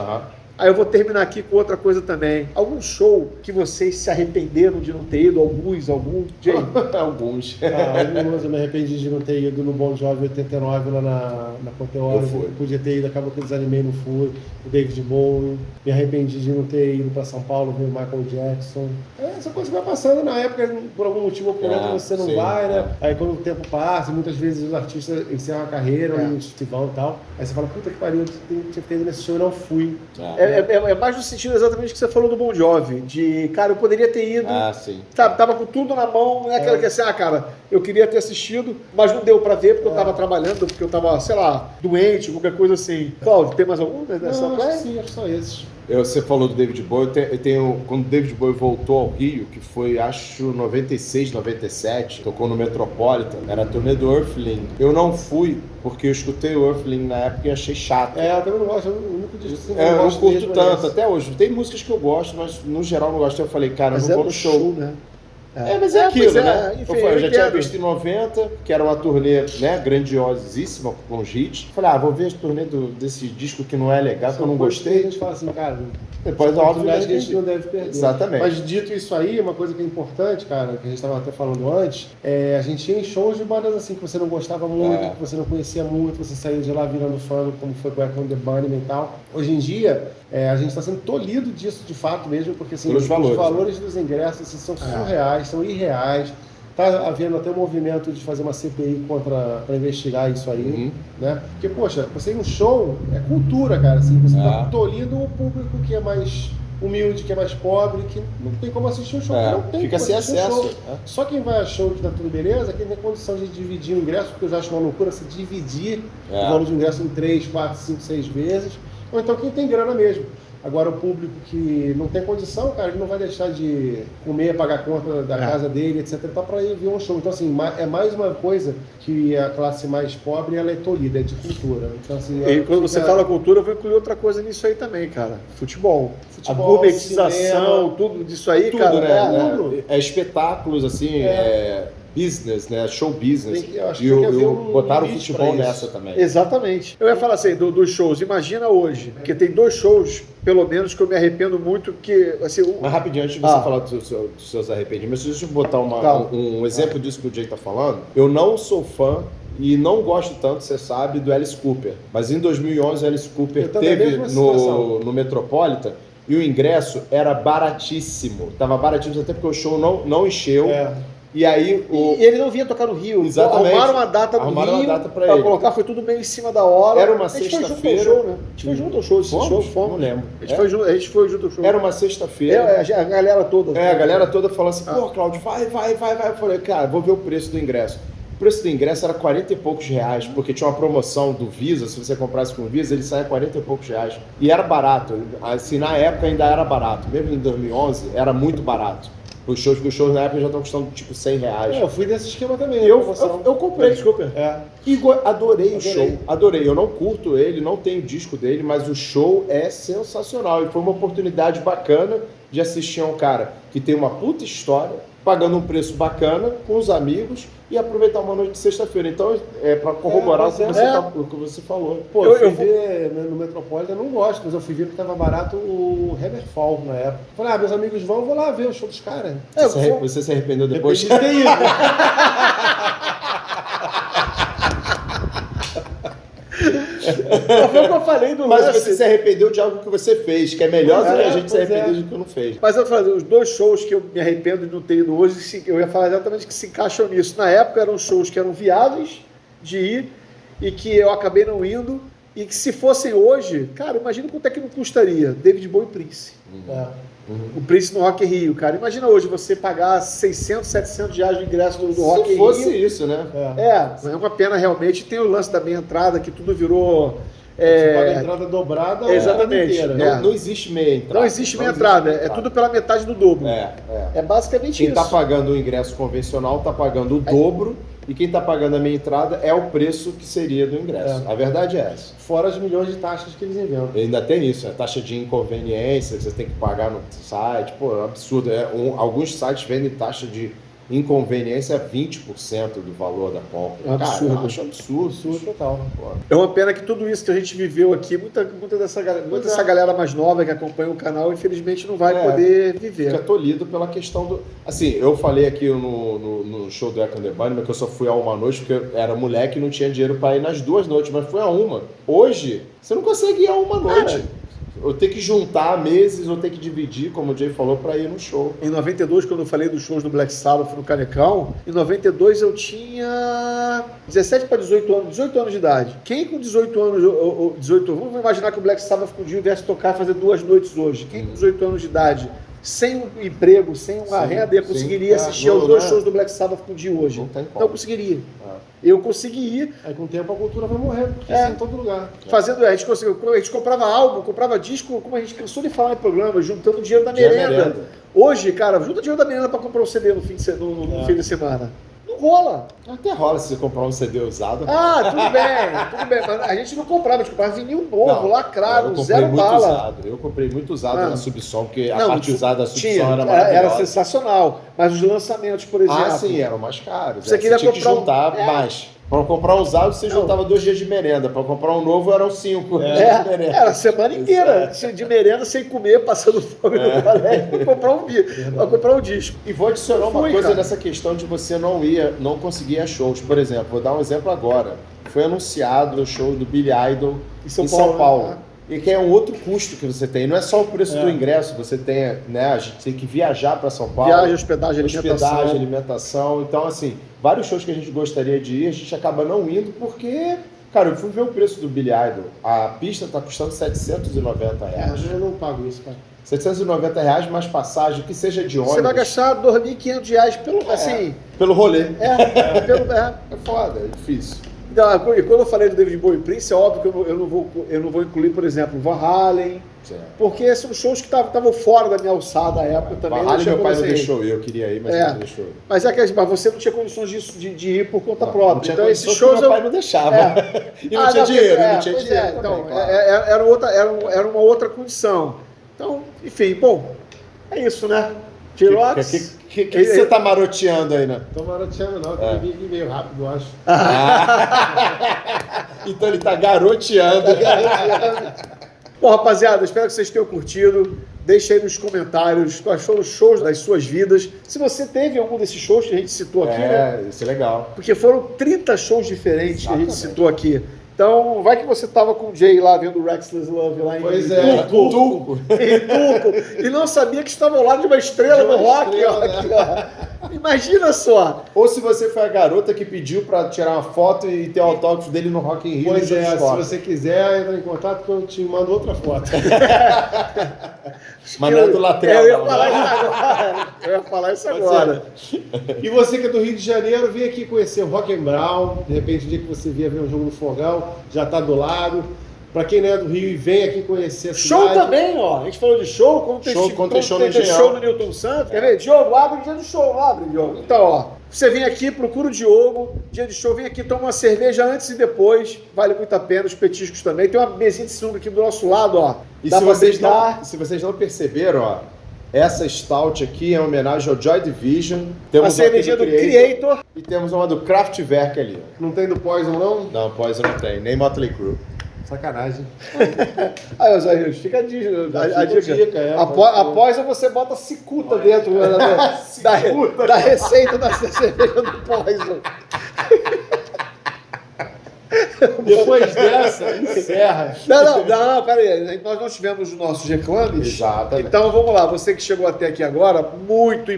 Aí eu vou terminar aqui com outra coisa também. Algum show que vocês se arrependeram de não ter ido? Alguns? Jay? Alguns. Alguns eu me arrependi de não ter ido no Bon Jovi 89 lá na Panteora. Eu podia ter ido, acabou que eu desanimei, não fui. O David Bowie. Me arrependi de não ter ido para São Paulo ver o Michael Jackson. Essa coisa vai passando na época, por algum motivo ou por outro você não vai, né? Aí quando o tempo passa, muitas vezes os artistas encerram a carreira, os festivais e tal. Aí você fala, puta que pariu, eu tinha que ter ido nesse show e não fui. É mais no sentido exatamente que você falou do Bon Jovi, de, cara, eu poderia ter ido, tava com tudo na mão, não é aquela que é assim, cara, eu queria ter assistido, mas não deu pra ver porque eu tava trabalhando, porque eu tava, sei lá, doente, qualquer coisa assim. Cláudio, tem mais algum dessa? Não, acho que sim, acho só esses. Você falou do David Bowie, eu tenho, quando o David Bowie voltou ao Rio, que foi, acho, 96, 97, tocou no Metropolitan, era a turnê do Earthling. Eu não fui, porque eu escutei o Earthling na época e achei chato. Eu também não gosto, eu nunca disse que eu não curto tanto, até hoje. Tem músicas que eu gosto, mas no geral não gosto. Eu falei, cara, eu não vou no show. Né? Mas é aquilo, pois né? enfim, Eu já tinha entendo. visto em 90, que era uma turnê, né, grandiosíssima, com os hits. Falei, vou ver a turnê desse disco que não é legal, que eu não A gostei. gente fala assim, cara, Depois, oportunidade que a gente óbvio, não deve perder. Exatamente. Mas dito isso aí, uma coisa que é importante, cara, que a gente estava até falando antes, a gente ia em shows de bandas assim que você não gostava muito, que você não conhecia muito, você saiu de lá virando fã, como foi com Echo and the Bunnymen e tal. Hoje em dia, a gente está sendo tolhido disso de fato mesmo, porque assim, os valores dos ingressos assim, são surreais, são irreais. Tá havendo até um movimento de fazer uma CPI para investigar isso aí, né? Porque, poxa, você ir um show é cultura, cara, assim, você tá tolhindo o público que é mais humilde, que é mais pobre, que não tem como assistir um show, que não tem fica como sem assistir acesso. um show. Só quem vai a show que tá tudo beleza, quem tem condição de dividir o ingresso, porque eu já acho uma loucura se dividir o valor de ingresso em 3, 4, 5, 6 vezes, ou então quem tem grana mesmo. Agora, o público que não tem condição, cara, ele não vai deixar de comer, pagar a conta da casa dele, etc, para ir ver um show. Então, assim, é mais uma coisa que a classe mais pobre, ela é tolhida, é de cultura. Então, assim, E quando você fala cultura, eu vou incluir outra coisa nisso aí também, cara. Futebol. A gourmetização, cinema, tudo disso aí, tudo, cara. né? É espetáculos, assim, business, né? Show business. Botaram o futebol nessa também. Exatamente. Eu ia falar assim, dos shows. Imagina hoje, porque tem 2 shows, pelo menos, que eu me arrependo muito, que, assim... Mas rapidinho, antes de você falar dos seus arrependimentos, deixa eu botar um exemplo disso que o Jay tá falando. Eu não sou fã e não gosto tanto, você sabe, do Alice Cooper. Mas em 2011, o Alice Cooper teve no Metropolitan e o ingresso era baratíssimo. Tava baratíssimo até porque o show não encheu. E aí E ele não vinha tocar no Rio. Exatamente. Arrumaram uma data no Rio pra ele colocar, foi tudo meio em cima da hora. Era uma A gente sexta-feira. foi junto ao show, né? A gente foi junto ao show, esse show, fomos. Não lembro. A gente foi junto ao show. Era uma sexta-feira. A galera toda. A galera toda falando assim, pô, Cláudio, vai. Eu falei, cara, vou ver o preço do ingresso. O preço do ingresso era 40 e poucos reais, porque tinha uma promoção do Visa, se você comprasse com o Visa, ele saia 40 e poucos reais. E era barato, assim, na época ainda era barato. Mesmo em 2011, era muito barato. Os shows na época já estão custando tipo 100 reais. Eu fui desse esquema também. Eu comprei. Desculpa. E adorei o show. Adorei. Eu não curto ele, não tenho disco dele, mas o show é sensacional. E foi uma oportunidade bacana de assistir a um cara que tem uma puta história, pagando um preço bacana, com os amigos, e aproveitar uma noite de sexta-feira. Então, pra corroborar o que você falou. Pô, eu fui ver no Metropolitan, eu não gosto, mas eu fui ver porque tava barato o Hammerfall na época. Falei, meus amigos vão, eu vou lá ver o show dos caras. Você se arrependeu depois? Depois de ter ido. Foi o que eu falei do Mas lance. você se arrependeu de algo que você fez, que é melhor do que a gente se arrepender de que não fez. Mas eu falei, os 2 shows que eu me arrependo de não ter ido hoje, eu ia falar exatamente que se encaixam nisso. Na época eram shows que eram viáveis de ir e que eu acabei não indo, e que se fossem hoje, cara, imagina quanto é que não custaria. David Bowie e Prince. O Prince no Rock in Rio, cara. Imagina hoje você pagar 600, 700 reais no ingresso do Rock in Rio. Se fosse isso, né? É uma pena realmente. Tem o lance da meia entrada, que tudo virou... Você paga a entrada dobrada exatamente. Inteira. Não existe meia entrada. Não existe meia entrada. É tudo pela metade do dobro. É basicamente Quem isso. está pagando o ingresso convencional está pagando o dobro, e quem está pagando a meia entrada é o preço que seria do ingresso. A verdade é essa. Fora as milhões de taxas que eles inventam. Ainda tem isso, a taxa de inconveniência que você tem que pagar no site. Pô, é um absurdo. Alguns sites vendem taxa de inconveniência 20% do valor da compra. É um absurdo. Cara, eu acho absurdo total. Pô. É uma pena que tudo isso que a gente viveu aqui, muita dessa galera mais nova que acompanha o canal, infelizmente não vai poder viver. Fica tolhido pela questão do... Assim, eu falei aqui no show do Echo and the Bunnymen que eu só fui a uma noite porque eu era moleque e não tinha dinheiro para ir nas 2 noites, mas fui a uma. Hoje, você não consegue ir a uma noite. Eu tenho que juntar meses, eu tenho que dividir, como o Jay falou, para ir no show. Em 92, quando eu falei dos shows do Black Sabbath no Canecão, em 92 eu tinha 17 para 18 anos de idade. Quem com 18 anos, vamos imaginar que o Black Sabbath um dia viesse tocar e fazer 2 noites hoje. Quem com 18 anos de idade, sem um emprego, sem uma renda, conseguiria assistir aos 2 shows do Black Sabbath um dia hoje? Não conseguiria. Eu consegui ir. Aí com o tempo a cultura vai morrer, porque isso é em todo lugar. Fazendo, a gente comprava álbum, comprava disco, como a gente cansou de falar em programa, juntando dinheiro da merenda. Hoje, cara, junta dinheiro da merenda para comprar um CD no fim de semana. rola. Até rola se você comprar um CD usado. Ah, tudo bem. Mas a gente não comprava, a gente comprava vinil novo, lacrado, zero bala. Usado. Eu comprei muito usado na Subsom, porque a parte usada da Subsom era maravilhosa. Era sensacional. Mas os lançamentos, por exemplo... Ah, sim, eram mais caros. Você queria tinha comprar que juntar mais. Para comprar um usado, você juntava 2 dias de merenda. Para comprar um novo, eram 5 dias de merenda. Era a semana inteira de merenda, sem comer, passando fome no colégio, para comprar um disco. E vou adicionar uma coisa nessa questão de você não conseguir ir a shows. Por exemplo, vou dar um exemplo agora. Foi anunciado o show do Billy Idol em São Paulo. E que é um outro custo que você tem. Não é só o preço do ingresso, você tem, né? A gente tem que viajar para São Paulo. Viagem, hospedagem, alimentação. Então, assim, vários shows que a gente gostaria de ir, a gente acaba não indo porque, cara, eu fui ver o preço do Billy Idol. A pista tá custando R$790. Eu não pago isso, cara. R$790 mais passagem, que seja de ônibus. Você vai gastar R$2.500 pelo rolê. É foda, é difícil. Então, e quando eu falei do David Bowie Prince, é óbvio que eu não vou incluir, por exemplo, Van Halen, porque são shows que estavam fora da minha alçada à época também. Van Halen meu pai não deixou eu queria ir, mas ele não deixou. Mas mas você não tinha condições de ir por conta própria. Então esses shows meu pai não deixava. E não tinha dinheiro, não tinha dinheiro. Então, era uma outra condição. Então, enfim, bom, é isso, né? T-Rocks. O que você tá maroteando aí, né? Tô maroteando não, eu vim meio rápido, eu acho. Então ele tá garoteando. Bom, rapaziada, espero que vocês tenham curtido. Deixe aí nos comentários quais foram os shows das suas vidas. Se você teve algum desses shows que a gente citou aqui, né? Isso é legal. Porque foram 30 shows diferentes que a gente citou aqui. Então, vai que você tava com o Jay lá vendo o Restless Love lá em Turco. E não sabia que estava ao lado de uma estrela no rock. Imagina só. Ou se você foi a garota que pediu pra tirar uma foto e ter o autógrafo dele no Rock in Rio. Pois é, se você quiser, entra em contato que eu te mando outra foto. Mas não é do lateral. Eu ia falar isso agora. E você que é do Rio de Janeiro, vem aqui conhecer o Rock and Brown. De repente, o dia que você vier ver um jogo no Fogão, já tá do lado. Pra quem não é do Rio, vem aqui conhecer a cidade. Show também, ó. A gente falou de show, como tem show no Newton Santos. Quer ver? Diogo, abre o dia do show, abre, Diogo. Então, ó, você vem aqui, procura o Diogo, dia de show, vem aqui, toma uma cerveja antes e depois, vale muito a pena, os petiscos também. Tem uma mesinha de sinuca aqui do nosso lado, ó. E se vocês não perceberam, ó, essa stout aqui é uma homenagem ao Joy Division. Temos a cervejinha do Creator. E temos uma do Kraftwerk ali. Não tem do Poison, não? Não, Poison não tem, nem Motley Crue. Sacanagem. Aí, os amigos, fica a dica. Após você bota cicuta dentro da receita da cerveja do Poison. Depois dessa, encerra. Não, peraí. Nós não tivemos os nossos reclames. Exatamente. Então vamos lá. Você que chegou até aqui agora, muito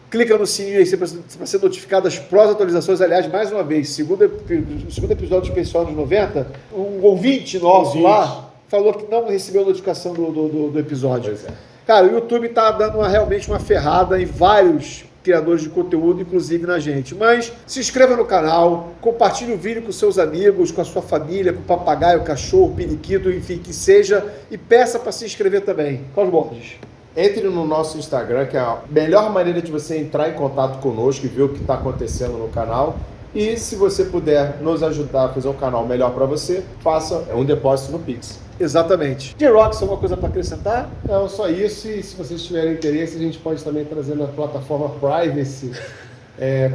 clica no sininho aí para ser notificado das próximas atualizações. Aliás, mais uma vez, segundo episódio especial dos 90, um ouvinte nosso lá falou que não recebeu a notificação do episódio. Pois é. Cara, o YouTube tá dando realmente uma ferrada em vários criadores de conteúdo, inclusive na gente. Mas se inscreva no canal, compartilhe o vídeo com seus amigos, com a sua família, com o papagaio, o cachorro, o periquito, enfim, que seja, e peça para se inscrever também. Cláudio Borges. Entre no nosso Instagram, que é a melhor maneira de você entrar em contato conosco e ver o que está acontecendo no canal. E se você puder nos ajudar a fazer um canal melhor para você, faça um depósito no Pix. Exatamente. T-Rocks, alguma coisa para acrescentar? Não, só isso. E se vocês tiverem interesse, a gente pode também trazer na plataforma Privacy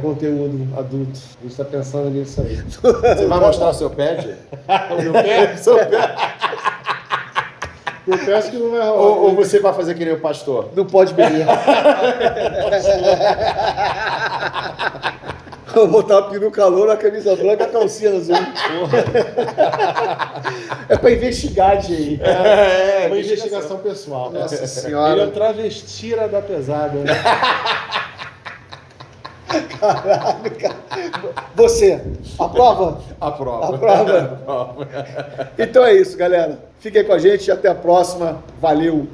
conteúdo adulto. A gente está pensando nisso aí. Você vai mostrar o seu pad? O meu pé? Seu pé. Eu peço que não vai rolar. Ou você vai fazer que nem o pastor? Não pode beber. Vou botar a peruca loura, a camisa branca, a calcinha azul. É pra investigar, Jay. É uma investigação pessoal. Nossa senhora. Ele é travestira da pesada. Caralho, cara. Você, aprova? Aprova. Então é isso, galera. Fiquem com a gente e até a próxima. Valeu!